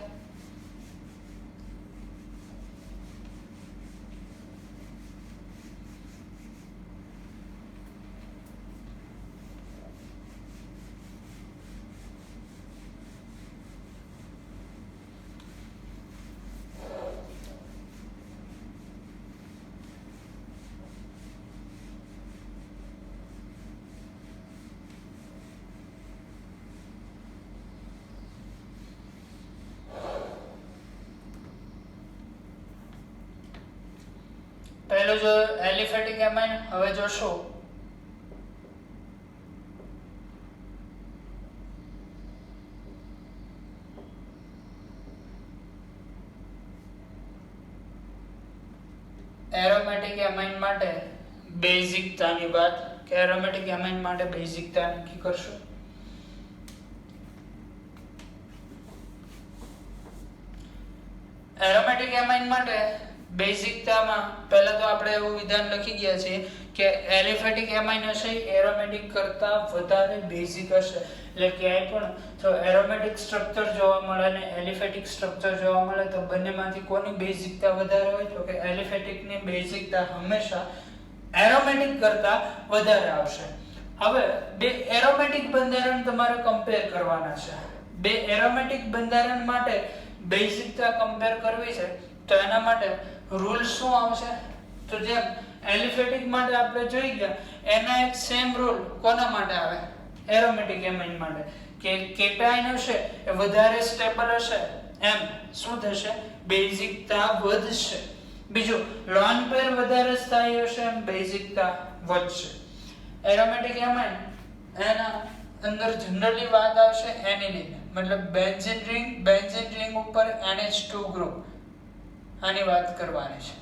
પહેલું જો એલિફેટિક એમાઇન, હવે જોશું એરોમેટિક એમાઇન માટે બેઝિકતાની વાત. કે એરોમેટિક એમાઇન માટે બેઝિકતા નક્કી કરશું. એરોમેટિક એમાઇન માટે બેઝિકતામાં પહેલા તો આપણે એવું વિધાન લખી ગયા છે કે એલિફેટિક એમાઇન હશે એરોમેટિક કરતા વધારે બેઝિક હશે. એટલે ક્યાંય પણ જો એરોમેટિક સ્ટ્રક્ચર જોવા મળે અને એલિફેટિક સ્ટ્રક્ચર જોવા મળે તો બંનેમાંથી કોની બેઝિકતા વધારે હોય? તો કે એલિફેટિકની બેઝિકતા હંમેશા એરોમેટિક કરતા વધારે આવશે. હવે બે એરોમેટિક બંધારણ તમારે કમ્પેર કરવાના છે. બે એરોમેટિક બંધારણ માટે બેઝિકતા કમ્પેર કરવી છે તો એના માટે રૂલ શું આવશે? તો જેમ એલિફેટિક માટે આપણે જોઈ ગયા એના એક સેમ રૂલ કોના માટે આવે? એરોમેટિક એમાઇન માટે. કે કેટાયન હશે એ વધારે સ્ટેબલ હશે એમ શું થશે? બેઝિકતા વધશે. બીજું લોન પેર વધારે સ્થાયી હશે એમ બેઝિકતા વધશે. એરોમેટિક એમાઇન એના અંદર જનરલી વાત આવશે એનિલિન, મતલબ બેન્ઝીન રિંગ ઉપર NH2 ગ્રુપ, આની વાત કરવાની છે.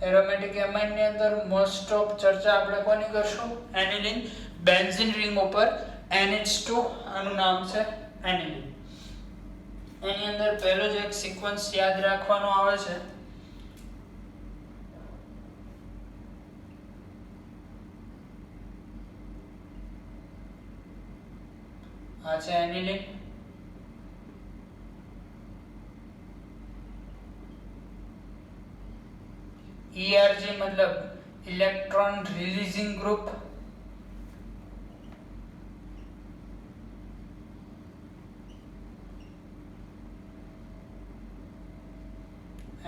એરોમેટિક એમાઇન ની અંદર મોસ્ટ ઓફ ચર્ચા આપણે કોની કરશું? એનિલિન, બેન્ઝીન રિંગ ઉપર NH2, આનું નામ છે એનિલિન. એની અંદર પહેલો જ એક સિક્વન્સ યાદ રાખવાનો આવે છે. આ છે એનિલિન, ERG मतलब इलेक्ट्रॉन रिलीजिंग ग्रुप,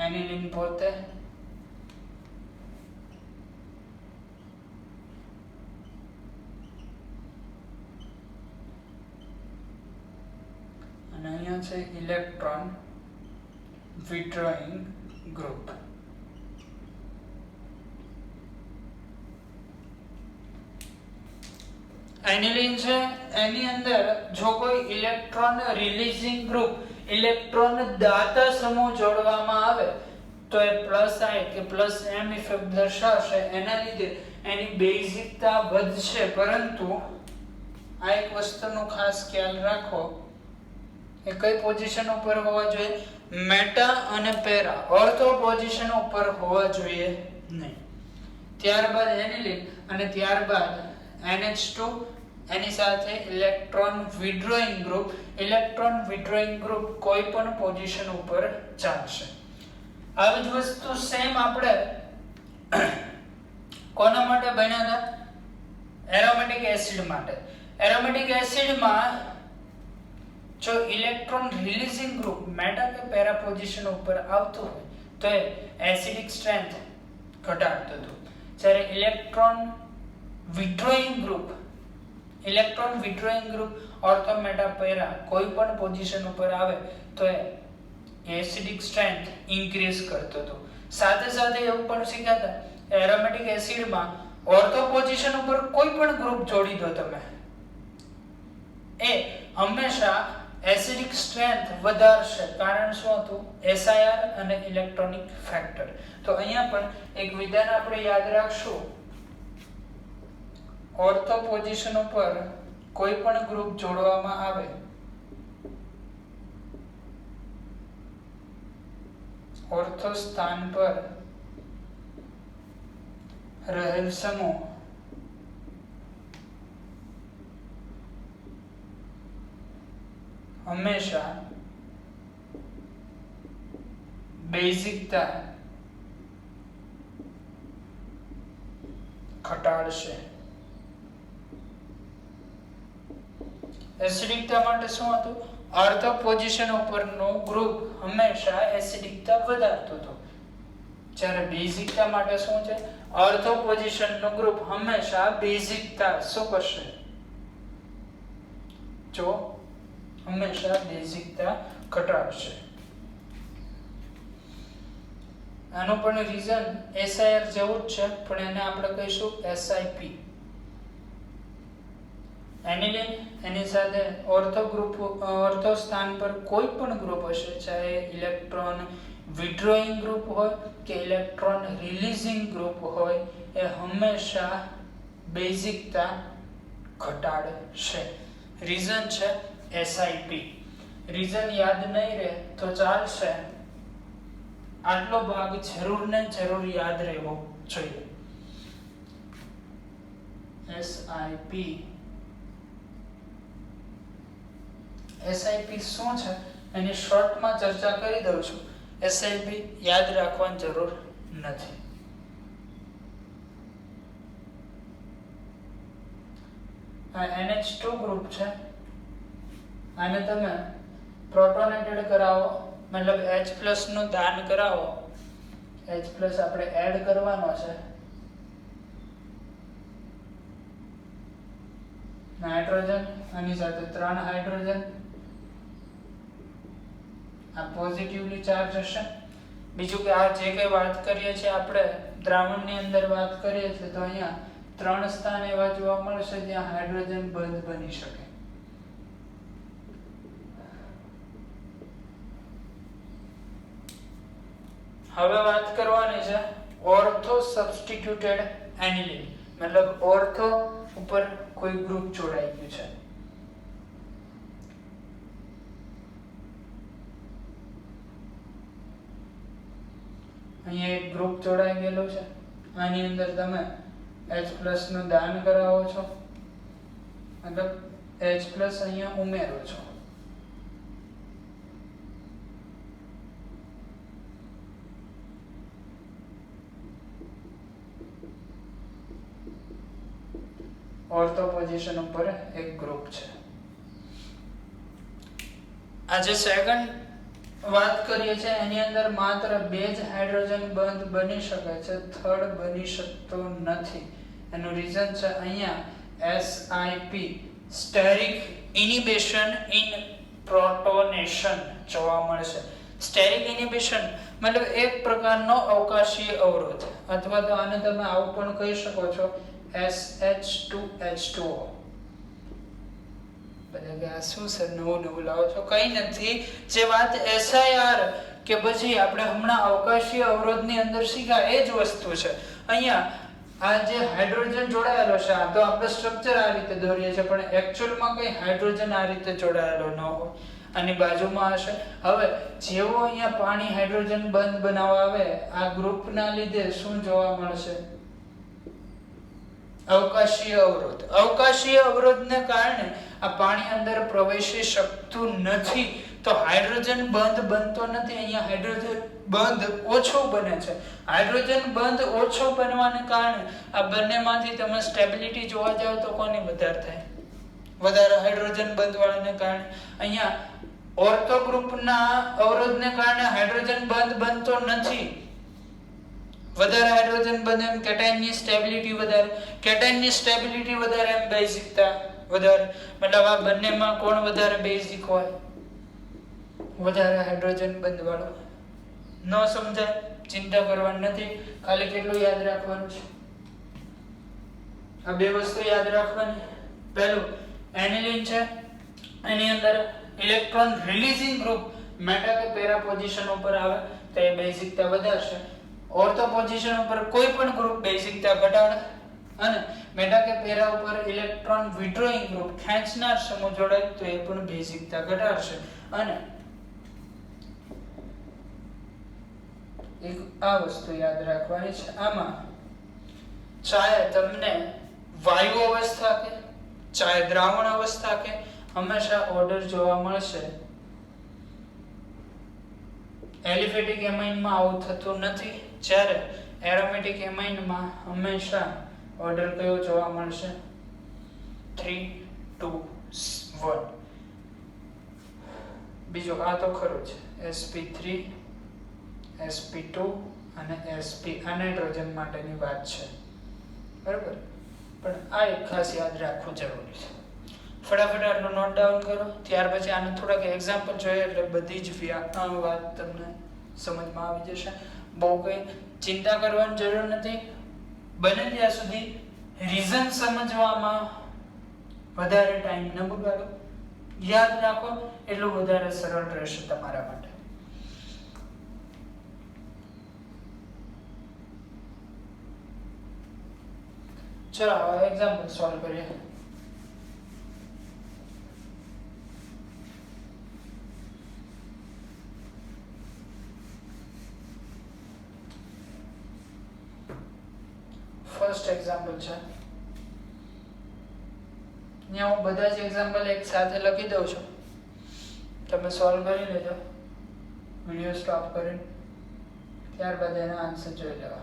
एनिलीन पोते અને અહીંયા છે ઇલેક્ટ્રોન વિથડ્રોઈંગ ગ્રુપ. એનિલીન છે એની અંદર જો કોઈ ઇલેક્ટ્રોન રિલીઝિંગ ગ્રુપ, ઇલેક્ટ્રોન દાતા સમૂહ જોડવામાં આવે તો એ પ્લસ I કે પ્લસ M ઇફેક્ટ દર્શાવશે. એના લીધે એની બેઝિકતા વધશે. પરંતુ આ એક વસ્તુનો ખાસ ખ્યાલ રાખો, એ કઈ પોઝિશન ઉપર હોવા જોઈએ? મેટા અને પેરા, ઓર્થો પોઝિશન ઉપર હોવા જોઈએ નહીં. ત્યારબાદ એનિલીન અને ત્યારબાદ NH2, એની સાથે electron withdrawing group. Electron withdrawing group કોઈ પણ પોઝિશન ઉપર ચાલશે. આવી જ વસ્તુ સેમ આપણે કોના માટે બન્યા હતા? એરોમેટિક એસિડ માટે. એરોમેટિક એસિડમાં જો ઇલેક્ટ્રોન રિલીઝિંગ ગ્રુપ મેટા કે પેરા પોઝિશન ઉપર આવતું હોય તો એ એસિડિક સ્ટ્રેન્થ ઘટાડતું હતું. જ્યારે electron withdrawing group ortho meta para કોઈ પણ પોઝિશન ઉપર આવે તો એ એસિડિક સ્ટ્રેન્થ ઇન્ક્રીઝ કરતો હતો. સાથે સાથે એવું પણ શીખ્યા હતા એરોમેટિક એસિડમાં ઓર્થો પોઝિશન ઉપર કોઈ પણ ગ્રુપ જોડી દો તમે, એ હંમેશા એસિડિક સ્ટ્રેન્થ વધારશે. કારણ શું હતું? SIR અને ઇલેક્ટ્રોનિક ફેક્ટર. તો અહીંયા પણ એક વિધાન આપણે યાદ રાખશું, ઓર્થો પોઝિશન ઉપર કોઈ પણ ગ્રુપ જોડવામાં આવે ઓર્થો સ્થાન પર રહેલ સમૂહ હંમેશા બેઝિકતા ઘટાડશે. એસિડિકતા માટે શું હતું? ઓર્થો પોઝિશન ઉપરનું ગ્રુપ હંમેશા એસિડિકતા વધારતું હતું. જ્યારે બેઝિકતા માટે શું છે? ઓર્થો પોઝિશનનું ગ્રુપ હંમેશા બેઝિકતા શું કરશે? જો હંમેશા બેઝિકતા ઘટાડશે. આનું પણ રીઝન SIR જેવું જ છે, પણ એને આપણે કહીશું SIP. એનિલીન એની સાથે ઓર્થો સ્થાન પર કોઈ પણ ગ્રુપ હશે, ચાહે ઇલેક્ટ્રોન વિથડ્રોઈંગ ગ્રુપ હોય કે ઇલેક્ટ્રોન રિલીઝિંગ ગ્રુપ હોય, એ હંમેશા બેઝિકતા ઘટાડશે. રીઝન છે SIP. રીઝન યાદ નહીં રહે તો ચાલશે, આટલો ભાગ જરૂર ને જરૂર યાદ રહેવો જોઈએ. SIP શું છે એની શોર્ટમાં ચર્ચા કરી દઉં છું. SIP યાદ રાખવાની જરૂર નથી. આ NH2 ગ્રુપ છે, આને તમે પ્રોટોનેટેડ કરાવો, મતલબ H+ નું દાન કરાવો. H+ આપણે એડ કરવાનો છે. નાઇટ્રોજન આની સાથે 3 હાઇડ્રોજન, આ પોઝિટિવલી ચાર્જ હશે. બીજું કે આ જે કઈ વાત કરીએ છીએ આપણે દ્રાવણની અંદર વાત કરીએ છીએ, તો અહીંયા 3 સ્થાન એવા જોવા મળશે જ્યાં હાઇડ્રોજન બંધ બની શકે. હવે વાત કરવાની છે ઓર્થો સબસ્ટિટ્યુટેડ એનિલીન, મતલબ ઓર્થો ઉપર કોઈ ગ્રુપ જોડાઈ ગયું છે. અહીંયા એક ગ્રુપ જોડાઈ ગયેલું છે, આની અંદર તમે H+ નું દાન કરાવો છો, મતલબ H+ અહીંયા ઉમેરો છો. ઓર્થો પોઝિશન ઉપર એક ગ્રુપ છે. આજે સેકન્ડ વાત કરીએ છીએ એની અંદર માત્ર 2 જ હાઇડ્રોજન બંધ બની શકે છે, થર્ડ બની શકતો નથી. એનું રીઝન છે અહીંયા SIP સ્ટેરિક ઇનિબિશન ઇન પ્રોટોનેશન જોવા મળશે. સ્ટેરિક ઇનિબિશન મતલબ એક પ્રકારનો અવકાશીય અવરોધ, અથવા તો આને તમે આવું પણ કહી શકો છો SH2H2O. બધા કે આ શું સર નવું લાવો છો? કઈ નથી. જે વાત SIR કે પછી આપણે હમણાં અવકાશીય અવરોધની અંદર શીખ્યા એ જ વસ્તુ છે. અહીંયા આ જે હાઇડ્રોજન જોડાયેલો છે, આ તો આપણે સ્ટ્રક્ચર આ રીતે દોરીએ છીએ, પણ એકચ્યુઅલમાં કઈ હાઇડ્રોજન આ રીતે જોડાયેલો ન હોય. આની બાજુમાં હશે. હવે જેવો અહીંયા પાણી હાઇડ્રોજન બંધ બનાવવા આવે, આ ગ્રુપના લીધે શું જોવા મળશે? અવકાશીય અવરોધ. અવકાશીય અવરોધને કારણે આ પાણી અંદર પ્રવેશી શકતું નથી, તો હાઇડ્રોજન બંધ બનતો નથી. અહીંયા હાઇડ્રોજન બંધ ઓછો બને છે. હાઇડ્રોજન બંધ ઓછો બનવાને કારણે આ બંનેમાંથી તમે સ્ટેબિલિટી જોવા જાવ તો કોની વધારે થાય? વધારે હાઇડ્રોજન બંધ વાળાને કારણે. અહીંયા ઓર્થો ગ્રુપના અવરોધને કારણે હાઇડ્રોજન બંધ બનતો નથી. વધારે હાઇડ્રોજન બંધ એમ કેટાયનની સ્ટેબિલિટી વધારે, કેટાયનની સ્ટેબિલિટી વધારે એમ બેઝિકતા વધારે. મતલબ આ બંનેમાં કોણ વધારે બેઝિક હોય? વધારે હાઇડ્રોજન બંધ વાળો. ન સમજાય? ચિંતા કરવાની નથી, ખાલી કેટલું યાદ રાખવાનું છે? આ બે વસ્તુ યાદ રાખવાની. પહેલું એનિલિન છે, એની અંદર ઇલેક્ટ્રોન રિલીઝિંગ ગ્રુપ મેટા કે પેરા પોઝિશન ઉપર આવે તો એ બેઝિકતા વધારશે. ઓર્થો પોઝિશન ઉપર કોઈ પણ ગ્રુપ બેઝિકતા ઘટાડે, અને મેટા કે પેરા ઉપર ઇલેક્ટ્રોન વિડ્રોઈંગ ગ્રુપ ખેંચનાર સમૂહ જોડાય તો એ પણ બેઝિકતા ઘટાડશે. અને એક આ વસ્તુ યાદ રાખવાની છે, આમાં ચાહે તમને વાયુ અવસ્થા કે ચાહે દ્રાવણ અવસ્થા કે હંમેશા ઓર્ડર જોવા મળશે. એલિફેટિક એમાઇનમાં આવું થતું નથી, જ્યારે એરોમેટિક એમાઇનમાં હંમેશા ઓર્ડર કયો જોવા મળશે? 3 2 1. બીજો આ તો ખરું છે, sp3 sp2 અને sp. આ નાઇટ્રોજન માટેની વાત છે, બરાબર? પણ આ એક ખાસ યાદ રાખવું જરૂરી છે. ફટાફટ આટલું નોટ ડાઉન કરો, ત્યાર પછી આને થોડાક એક્ઝામ્પલ જોઈએ એટલે બધી જ વાત તમને સમજમાં આવી જશે. બહુ કંઈ ચિંતા કરવાની જરૂર નથી. બને ત્યાં સુધી રીઝન સમજવામાં વધારે ટાઈમ ન બગાડો. યાદ રાખો એટલું વધારે સરળ રહેશે તમારા માટે. ચલો હવે એક્ઝામ્પલ સોલ્વ કરીએ. ફર્સ્ટ એક્ઝામ્પલ છે, અહીંયા હું બધા જ એક્ઝામ્પલ એક સાથે લખી દઉં છું, તમે સોલ્વ કરી લેજો વિડિયો સ્ટોપ કરીને, ત્યારબાદ એના આન્સર જોઈ લેવા.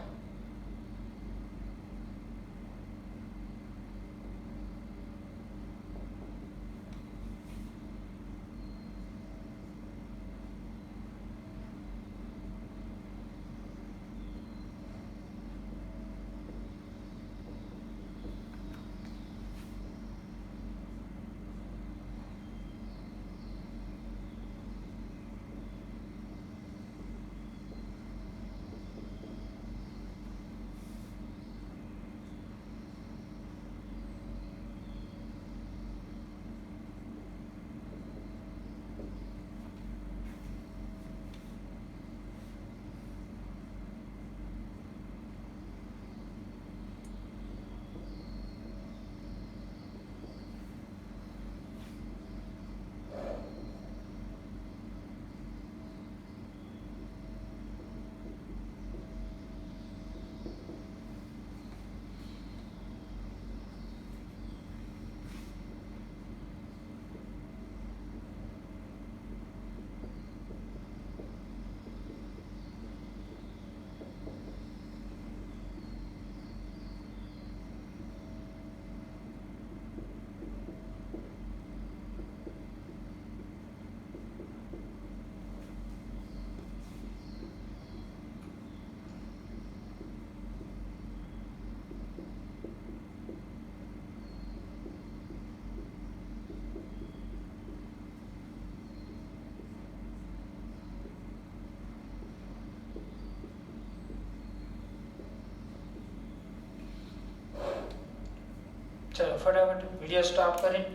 ચલો ફટાફટ વિડિયો સ્ટોપ કરીને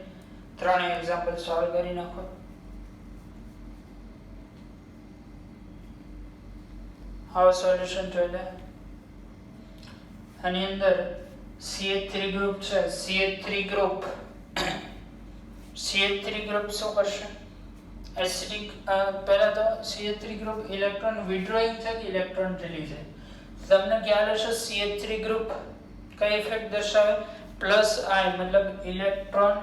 ત્રણ એક્ઝામ્પલ સોલ્વ કરી નાખો. આવો સોલ્યુશન જોઈ લે. આની અંદર CH3 ગ્રુપ છે. CH3 ગ્રુપ શું કરશે? એસિડિક. પહેલા તો CH3 ગ્રુપ ઇલેક્ટ્રોન વિડ્રોઈંગ છે કે ઇલેક્ટ્રોન રિલીઝિંગ? તમને ખ્યાલ હશે CH3 ગ્રુપ કઈ ઇફેક્ટ દર્શાવે? પ્લસ I મતલબ ઇલેક્ટ્રોન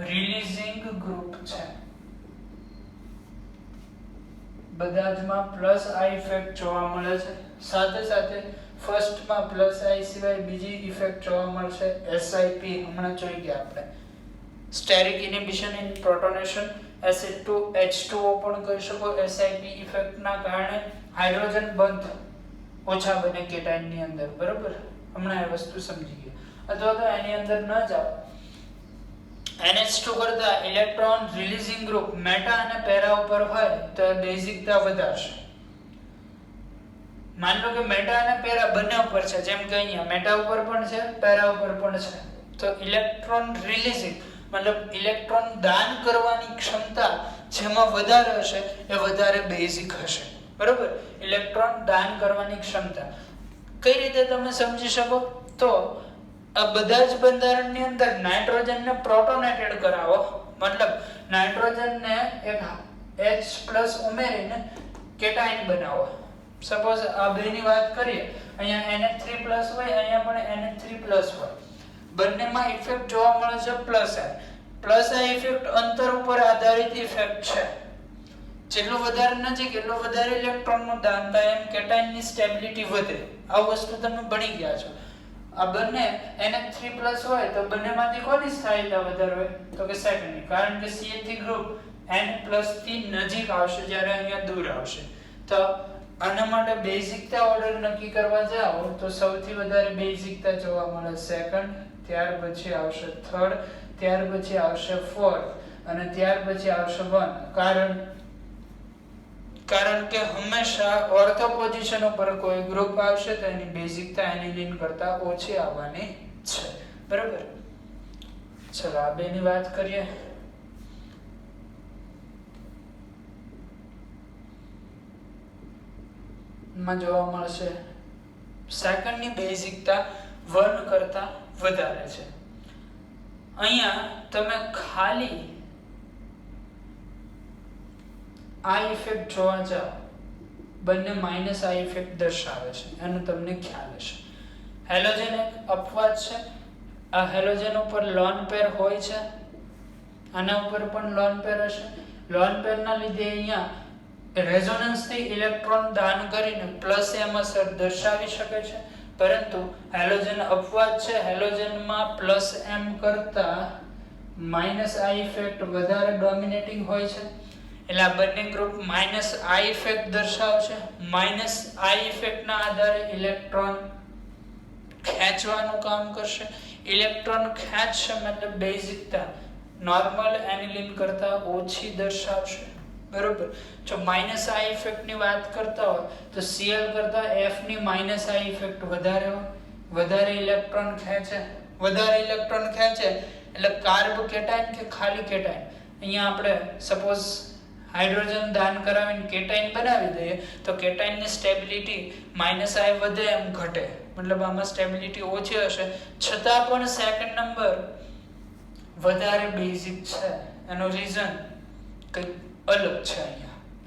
રિલીઝિંગ ગ્રુપ છે. બધા જ માં પ્લસ I ઇફેક્ટ જોવા મળે છે. સાથે સાથે ફર્સ્ટ માં પ્લસ I સિવાય બીજી ઇફેક્ટ જોવા મળશે SiP. હમણાં જોઈ ગયા આપણે steric inhibition in protonation acid to H2O પણ કહી શકો. SiP ઇફેક્ટ ના કારણે હાઇડ્રોજન બંધ ઓછા બને કેટાયન ની અંદર. બરોબર, હમણાં એ વસ્તુ સમજી ગયા. અથવા તો એની અંદર ન જાઓ, NH2 કરતા ઇલેક્ટ્રોન રિલીઝિંગ ગ્રુપ મેટા અને પેરા ઉપર હોય તો બેઝિકતા વધારશે. માન લો કે મેટા અને પેરા બંને ઉપર છે, જેમ કે અહીંયા મેટા ઉપર પણ છે, પેરા ઉપર પણ છે, તો ઇલેક્ટ્રોન રિલીઝિંગ મતલબ ઇલેક્ટ્રોન દાન કરવાની ક્ષમતા જેમાં વધારે હશે એ વધારે બેઝિક હશે. બરોબર, ઇલેક્ટ્રોન દાન કરવાની ક્ષમતા કઈ રીતે તમે સમજી શકો? તો આ બધા જ બંધારણની અંદર નાઇટ્રોજનને પ્રોટોનેટેડ કરાવો, મતલબ નાઇટ્રોજનને એક H+ ઉમેરીને કેટાયન બનાવો. સપોઝ આ બેની વાત કરીએ, અહીંયા NH3+ હોય, અહીંયા પણ NH3+ હોય. બંનેમાં ઇફેક્ટ જોવા મળે છે પ્લસ I ઇફેક્ટ અંતર ઉપર આધારિત ઇફેક્ટ છે. જેટલું વધારે નજીક એટલું વધારે ઇલેક્ટ્રોનનું દાન થાય, એમ કેટાયનની સ્ટેબિલિટી વધે. આ વસ્તુ તમે ભણી ગયા છો. આ બંને NH3+ હોય તો બંનેમાંથી કોની સ્થાયીતા વધારે હોય? તો કે સેકન્ડની, કારણ કે CH3 ગ્રુપ N+ થી નજીક આવશે જ્યારે અહીંયા દૂર આવશે. તો આના માટે બેઝિકતા ઓર્ડર નક્કી કરવા જાઓ તો સૌથી વધારે બેઝિકતા જોવા મળે સેકન્ડ, ત્યાર પછી આવશે થર્ડ, ત્યાર પછી આવશે ફોર્થ અને ત્યાર પછી આવશે 1. કારણ કે હંમેશા ઓર્થો પોઝિશન ઉપર કોઈ ગ્રુપ આવશે તો એની બેઝિકતા એનિલિન કરતા ઓછી આવવાની છે. બરાબર, ચલો આ બેની વાત કરીએ. માં જોવા મળશે સેકન્ડની બેઝિકતા 1 કરતા વધારે છે. અહીંયા તમે ખાલી આ ઇફેક્ટ જોવા જાઓ, બંને -I ઇફેક્ટ દર્શાવે છે, એનો તમને ખ્યાલ હશે. હેલોજન એક અપવાદ છે. આ હેલોજન ઉપર લોન પેર હોય છે, આના ઉપર પણ લોન પેર હશે. લોન પેરના લીધે અહીંયા રેઝોનન્સ થી ઇલેક્ટ્રોન દાન કરીને +M અસર દર્શાવી શકે છે, પરંતુ હેલોજન અપવાદ છે. હેલોજનમાં +M કરતા -I ઇફેક્ટ વધારે ડોમિનેટિંગ હોય છે. એટલે આ બંને ગ્રુપ -I ઇફેક્ટ દર્શાવશે. -I ઇફેક્ટના આધારે ઇલેક્ટ્રોન ખેંચવાનું કામ કરશે. ઇલેક્ટ્રોન ખેંચશે મતલબ બેઝિકતા નોર્મલ એનિલિન કરતા ઓછી દર્શાવશે. બરોબર, જો -I ઇફેક્ટની વાત કરતા હોય તો Cl કરતા F ની -I ઇફેક્ટ વધારે હોય, વધારે ઇલેક્ટ્રોન ખેંચે. વધારે ઇલેક્ટ્રોન ખેંચે એટલે કાર્બ કેટાયન કે ખાલી કેટાયન. અહીંયા આપણે સપોઝ હાઇડ્રોજન દાન કરાવીને કેટાયન બનાવી દઈએ તો કેટાયનની સ્ટેબિલિટી -I વધે એમ ઘટે, મતલબ આમાં સ્ટેબિલિટી ઓછી હશે, છતાં પણ સેકન્ડ નંબર વધારે બેઝિક છે. એનો રીઝન કંઈક અલગ છે.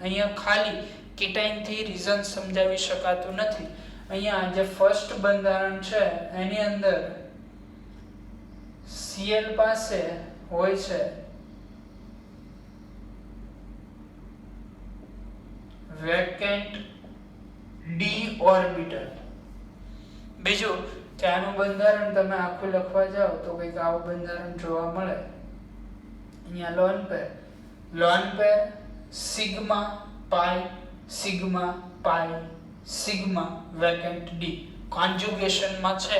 અહીંયા ખાલી કેટાયન થી રીઝન સમજાવી શકાતું નથી. અહીંયા જે ફર્સ્ટ બંધારણ છે એની અંદર Cl પાસે હોય છે વેકેન્ટ d ઓર્બિટલ. બીજું કે આનું બંધારણ તમે આખું લખવા જાઓ તો કંઈક આવું બંધારણ જોવા મળે. અહીંયા લોન પેર સિગ્મા પાઈ સિગ્મા વેકેન્ટ d કોન્જુગેશનમાં છે.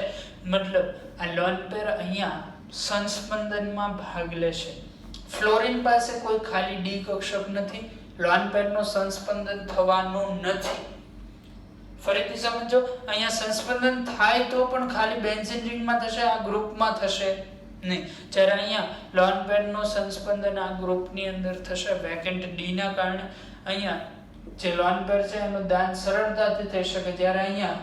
મતલબ આ લોન પેર અહીંયા સંસ્પંદનમાં ભાગ લેશે. ફ્લોરિન પાસે કોઈ ખાલી d કક્ષક નથી, લોન પેરનું સંસ્પંદન થવાનું નથી. ફરીથી સમજો, અહીંયા સંસ્પંદન થાય તો પણ ખાલી બેન્ઝીન રિંગમાં થશે, આ ગ્રુપમાં થશે નહીં. જ્યારે અહીંયા લોન પેરનું સંસ્પંદન આ ગ્રુપની અંદર થશે વેકેન્ટ ડી ના કારણે. અહીંયા જે લોન પેર છે એનું દાન સરળતાથી થઈ શકે, જ્યારે અહીંયા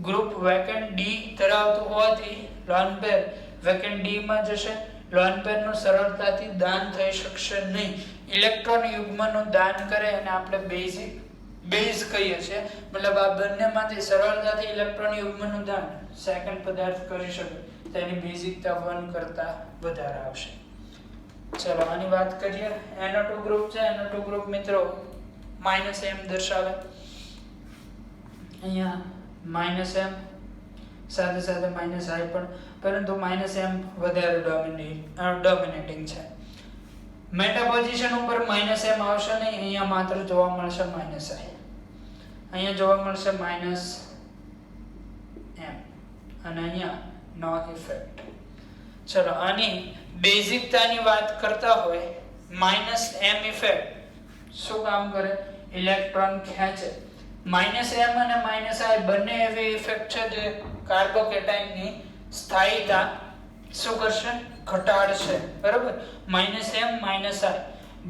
ગ્રુપ વેકેન્ટ ડી ધરાવતું હોવાથી લોન પેર વેકેન્ટ ડી માં જશે. લોન પેરનું સરળતાથી દાન થઈ શકશે નહીં. ઇલેક્ટ્રોન યુગ્મનું દાન કરે અને આપણે બેઝ કહીએ છીએ, મતલબ આ બંનેમાંથી સરળતાથી ઇલેક્ટ્રોન યુગ્મનું દાન સેકન્ડ પદાર્થ કરી શકે, તેની બેઝિકતા 1 કરતા વધારે આવશે. ચલો આની વાત કરીએ. NO2 ગ્રુપ છે. NO2 ગ્રુપ મિત્રો -m દર્શાવે. અહીંયા -m સાથે સાથે -i પણ, પરંતુ -m વધારે ડોમિનેટિંગ છે. મેટા પોઝિશન ઉપર -m આવશે નહીં, અહીંયા માત્ર જોવા મળશે -i. અહીંયા જોવા મળશે -m અને અહીંયા નો ઇફેક્ટ. ચલો આની બેઝિકતાની વાત કરતા હોય, -m ઇફેક્ટ શું કામ કરે? ઇલેક્ટ્રોન ખેંચે. -m અને -i બંને એવી ઇફેક્ટ છે જે કાર્બોકેટાઇનની સ્થાયીતા શું કરશે? ઘટાડશે. બરાબર? -m -i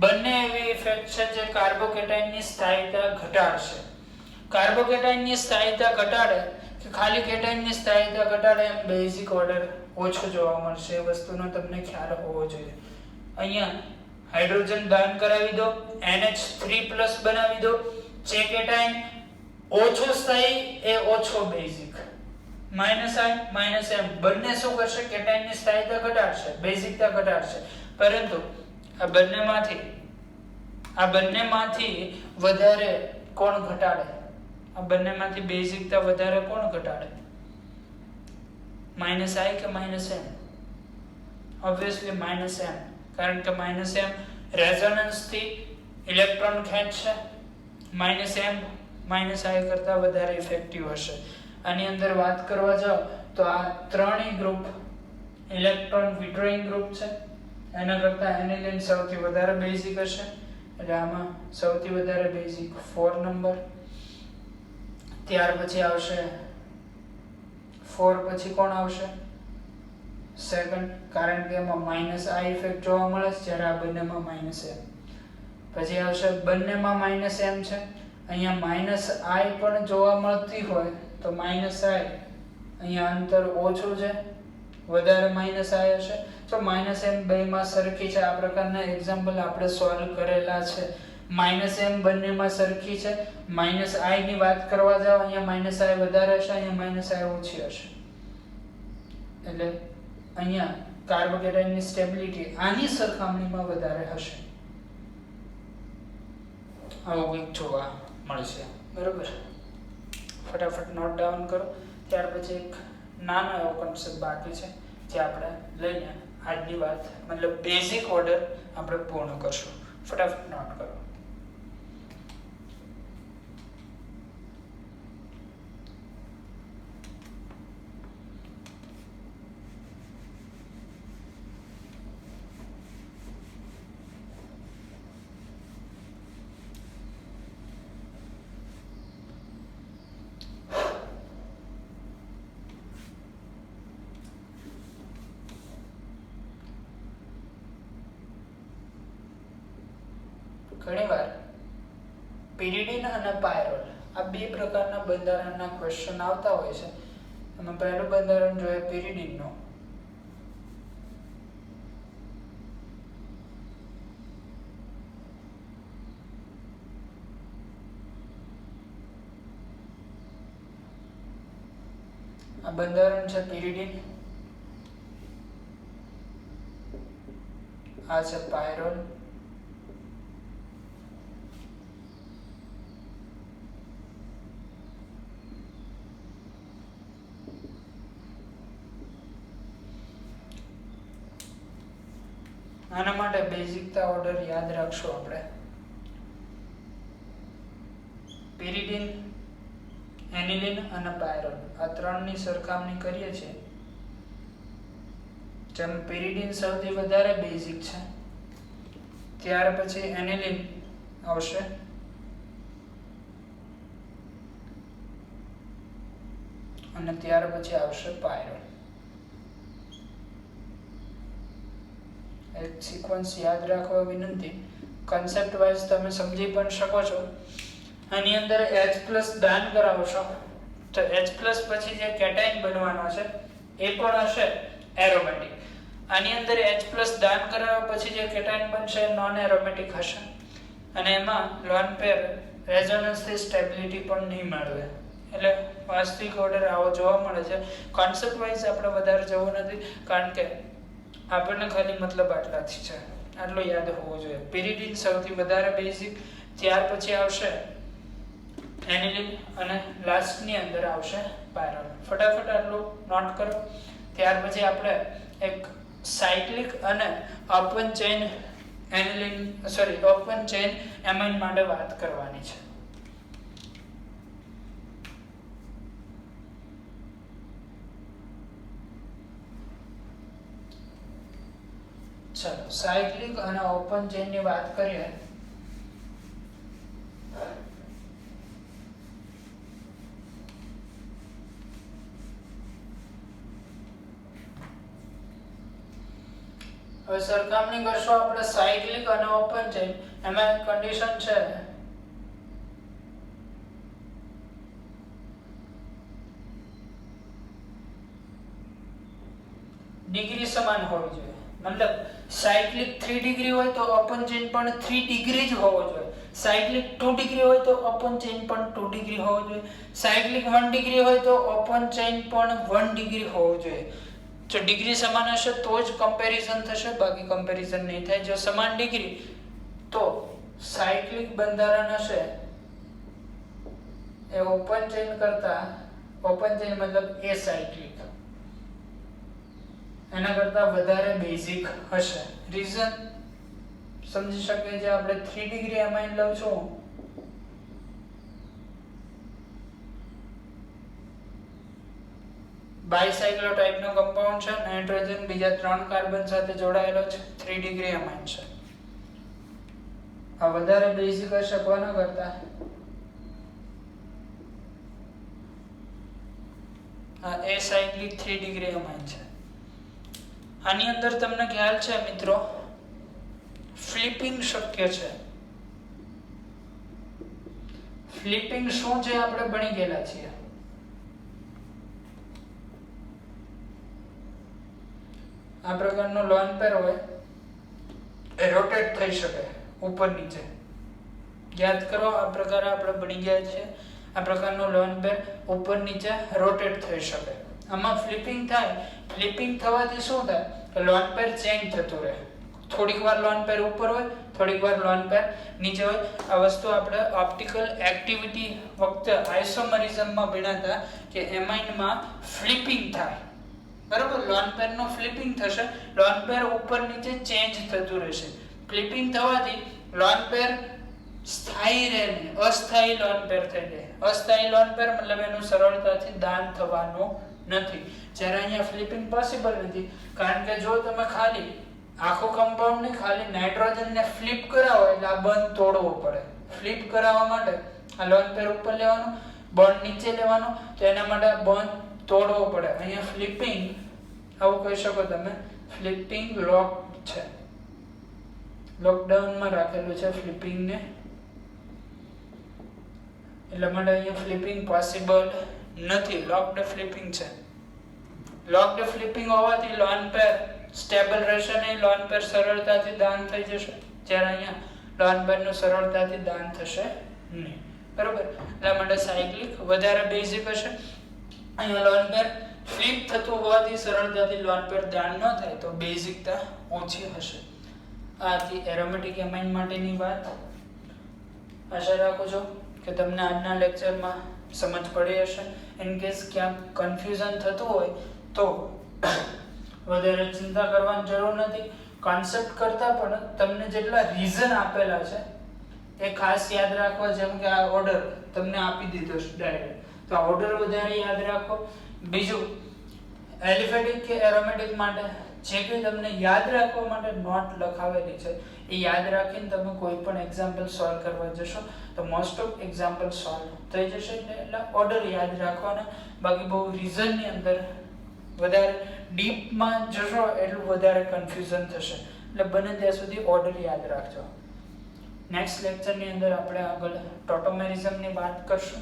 બંને એવી ઇફેક્ટ છે જે કાર્બોકેટાઇનની સ્થાયીતા ઘટાડશે. કાર્બોકેટાઇનની સ્થાયીતા ઘટાડે કે ખાલી કેટાઇનની સ્થાયીતા ઘટાડે, એમ બેઝિક ઓર્ડર ઓછો જોવા મળશે. એ વસ્તુનો તમને ખ્યાલ હોવો જોઈએ. અહીંયા હાઇડ્રોજન દાન કરાવી દો, NH3+ બનાવી દો. જે કેટાઇન ઓછો સ્થાયી એ ઓછો બેઝિક. -i -m બંને શું કરશે? કેટાઇનની સ્થાયીતા ઘટાડશે, બેઝિકતા ઘટાડશે. પરંતુ આ બંનેમાંથી વધારે કોણ ઘટાડે? આ બંનેમાંથી બેઝિકતા વધારે કોણ ઘટાડે? -i કે -m? ઓબ્વિયસલી -m, કારણ કે -m રેઝોનન્સ થી ઇલેક્ટ્રોન ખેંચશે. -m -i કરતા વધારે ઇફેક્ટિવ હશે. આની અંદર વાત કરવા જાવ તો આ ત્રણેય ગ્રુપ ઇલેક્ટ્રોન વિડ્રોઈંગ ગ્રુપ છે. એના કરતા એનિલિન સૌથી વધારે બેઝિક હશે, એટલે આમાં સૌથી વધારે બેઝિક 4 નંબર. ત્યાર પછી આવશે 4 પછી કોણ આવશે? સેકન્ડ, કારણ કે એમાં -i ઇફેક્ટ જોવા મળે છે, જ્યારે આ બંનેમાં -m. પછી આવશે બંનેમાં -m છે. અહીંયા -i પણ જોવા મળતી હોય તો -i અહીંયા અંતર ઓછું છે, વધારે -i હશે. તો -m બેમાં સરખી છે. આ પ્રકારના એક્ઝામ્પલ આપણે સોલ્વ કરેલા છે. -m બંનેમાં સરખી છે. -i ની વાત કરવા જાવ, અહીંયા -i વધારે હશે, અહીંયા -i ઓછી હશે. એટલે અહીંયા કાર્બોકેટાઇનની સ્ટેબિલિટી આની સરખામણીમાં વધારે હશે. આવું કંઈક જોવા મળશે. બરોબર? ફટાફટ નોટ ડાઉન કરો. ત્યાર પછી એક નાનો એવો કોન્સેપ્ટ બાકી છે જે આપણે લઈને આજની વાત, મતલબ બેઝિક ઓર્ડર આપણે પૂર્ણ કરશું. ફટાફટ નોટ કરો. ઘણીવાર પિરિડિન અને પાયરોલ આ બે પ્રકારના બંધારણના ક્વેશ્ચન આવતા હોય છે. એમાં પહેલું બંધારણ જોઈએ પિરિડિનનું. આ બંધારણ છે પિરિડિન, આ છે પાયરોલ. આના માટે બેઝિકતા ઓર્ડર યાદ રાખશું આપણે. પિરિડિન, એનિલિન અને પાયરોલ આ ત્રણની સરખામણી કરીએ છીએ. જેમ પિરિડિન સૌથી વધારે બેઝિક છે, ત્યાર પછી એનિલિન આવશે, અને ત્યાર પછી આવશે પાયરોલ. એક સિક્વન્સ યાદ રાખવા વિનંતી. કન્સેપ્ટ વાઇઝ તમે સમજી પણ શકો છો. આની અંદર H+ દાન કરાવશો તો H+ પછી જે કેટાયન બનવાનો છે એ પણ હશે એરોમેટિક. આની અંદર H+ દાન કરાવ્યા પછી જે કેટાયન બનશે નોન એરોમેટિક હશે અને એમાં લોન પેર રેઝોનન્સ થી સ્ટેબિલિટી પણ નહીં મેળવે. એટલે વાસ્તવિક ઓર્ડર આવો જોવા મળે છે. કોન્સેપ્ટ વાઇઝ આપણે વધારે જવું નથી કારણ કે આપણને ખાલી મતલબ આટલાથી છે, આટલું યાદ હોવું જોઈએ. પેરિડીન સૌથી વધારે બેઝિક, ત્યાર પછી આવશે એનિલિન અને લાસ્ટ ની અંદર આવશે પાયરોલ. ફટાફટ આટલું નોટ કરો. ત્યાર પછી આપણે એક સાયક્લિક અને open chain open chain amine માટે વાત કરવાની છે. ચલો સાયક્લિક અને ઓપન ચેઇન ની વાત કરીએ. હવે સરખામણી કરશો આપણે સાયક્લિક અને ઓપન ચેઇન. એમાં કન્ડિશન છે ડિગ્રી સમાન હોવી જોઈએ. મતલબ સાયક્લિક 3 ડિગ્રી હોય તો ઓપન ચેઇન પણ 3 ડિગ્રી જ હોવો જોઈએ. સાયક્લિક 2 ડિગ્રી હોય તો ઓપન ચેઇન પણ 2 ડિગ્રી હોવો જોઈએ. સાયક્લિક 1 ડિગ્રી હોય તો ઓપન ચેઇન પણ 1 ડિગ્રી હોવો જોઈએ. જો ડિગ્રી સમાન હશે તો જ કમ્પેરિઝન થશે, બાકી કમ્પેરિઝન નહીં થાય. જો સમાન ડિગ્રી તો સાયક્લિક બંધારણ હશે એ ઓપન ચેઇન કરતા, ઓપન ચેઇન મતલબ એ સાયક્લિક એના કરતા વધારે બેઝિક હશે. રીઝન સમજી શકીએ છીએ આપણે. 3 ડિગ્રી એમાઇન લઉં છું બાયસાયક્લો ટાઈપનો કમ્પાઉન્ડ છે. નાઇટ્રોજન બીજા 3 કાર્બન સાથે જોડાયેલો છે. 3 ડિગ્રી એમાઇન છે. આ વધારે બેઝિક હશે કોના કરતા? આ એ સાયક્લિક 3 ડિગ્રી એમાઇન છે. આની અંદર તમને ખ્યાલ છે મિત્રો, ફ્લિપિંગ શક્ય છે. ફ્લિપિંગ શું છે આપણે ભણી ગયેલા છીએ. આ પ્રકારનો લોન પેર હોય એ રોટેટ થઈ શકે ઉપર નીચે. યાદ કરો, આ પ્રકાર આપણે ભણી ગયા છે. આ પ્રકારનો લોન પેર ઉપર નીચે રોટેટ થઈ શકે. આમાં ફ્લિપિંગ થાય. ફ્લિપિંગ થવાથી શું થાય? લોન પેર ચેન્જ થતું રહે. થોડીક વાર લોન પેર ઉપર હોય, થોડીક વાર લોન પેર નીચે હોય. આ વસ્તુ આપણે ઓપ્ટિકલ એક્ટિવિટી વખતે આઇસોમરિઝમમાં ભણ્યા હતા કે એમાઇનમાં ફ્લિપિંગ થાય. બરાબર, લોન પેર નો ફ્લિપિંગ થશે. લોન પેર ઉપર નીચે ચેન્જ થતું રહેશે. ફ્લિપિંગ થવાથી લોન પેર સ્થાયી રહે નહીં, અસ્થાયી લોન પેર થઈ જાય. અસ્થાયી લોન પેર મતલબ એનું સરળતાથી દાન થવાનું નથી. જ્યારે અહીંયા ફ્લિપિંગ પોસિબલ નથી, કારણ કે જો તમે ખાલી આખો કમ્પાઉન્ડ ને ખાલી નાઇટ્રોજન ને ફ્લિપ કરાવો એટલે આ બંધ તોડવો પડે. ફ્લિપ કરાવવા માટે આ લોન પેર ઉપર લેવાનો, બંધ નીચે લેવાનો, તો એના માટે આ બંધ તોડવો પડે. અહીંયા ફ્લિપિંગ આવું કહી શકો તમે, ફ્લિપિંગ લોક છે, લોકડાઉનમાં રાખેલું છે ફ્લિપિંગ ને. એટલે માટે અહીંયા ફ્લિપિંગ પોસિબલ નથી. લોકડ ફ્લિપિંગ છે. લોકડ ફ્લિપિંગ હોવાથી લોન પેર સ્ટેબલ રહેશે નહીં, લોન પેર સરળતાથી દાન થઈ જશે. જ્યારે અહીંયા લોન પેર નું સરળતાથી દાન થશે નહીં. બરોબર, એટલા માટે સાયક્લિક વધારે બેઝિક હશે. અહીંયા લોન પેર ફ્લિપ થતું હોવાથી સરળતાથી લોન પેર દાન ન થાય તો બેઝિકતા ઓછી હશે. આ હતી એરોમેટિક એમાઇન માટેની વાત. આશા રાખું છું કે તમને આજના લેક્ચરમાં સમજ પડી હશે. ઇન કેસ ક્યાંક કન્ફ્યુઝન થતું હોય તો વધારે ચિંતા કરવાની જરૂર નથી. કોન્સેપ્ટ કરતા પણ તમને જેટલા રીઝન આપેલા છે એ ખાસ યાદ રાખવા. જેમ કે આ ઓર્ડર તમને આપી દીધો છે ડાયરેક્ટ, તો આ ઓર્ડર વધારે યાદ રાખો. બીજું એલિફેટિક કે એરોમેટિક માટે જે કંઈ તમને યાદ રાખવા માટે નોટ લખાવેલી છે એ યાદ રાખીને તમે કોઈ પણ એક્ઝામ્પલ સોલ્વ કરવા જશો તો મોસ્ટ ઓફ એક્ઝામ્પલ સોલ્વ થઈ જશે. એટલે ઓર્ડર યાદ રાખવાના, બાકી બહુ રીઝનની અંદર વધારે ડીપમાં જશો એટલું વધારે કન્ફ્યુઝન થશે. એટલે બને ત્યાં સુધી ઓર્ડર યાદ રાખજો. નેક્સ્ટ લેક્ચરની અંદર આપણે આગળ ટોટોમેરિઝમની વાત કરશું.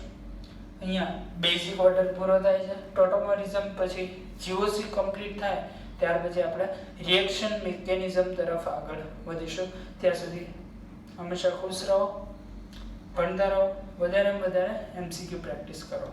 અહીંયા બેઝિક ઓર્ડર પૂરો થાય છે. ટોટોમેરિઝમ પછી જીઓસી કમ્પ્લીટ થાય ત્યાર પછી આપણે રિએક્શન મિકેનિઝમ તરફ આગળ વધીશું. ત્યાં સુધી હંમેશા ખુશ રહો, ભણતા રહો, વધારે એમસીક્યુ પ્રેક્ટિસ કરો.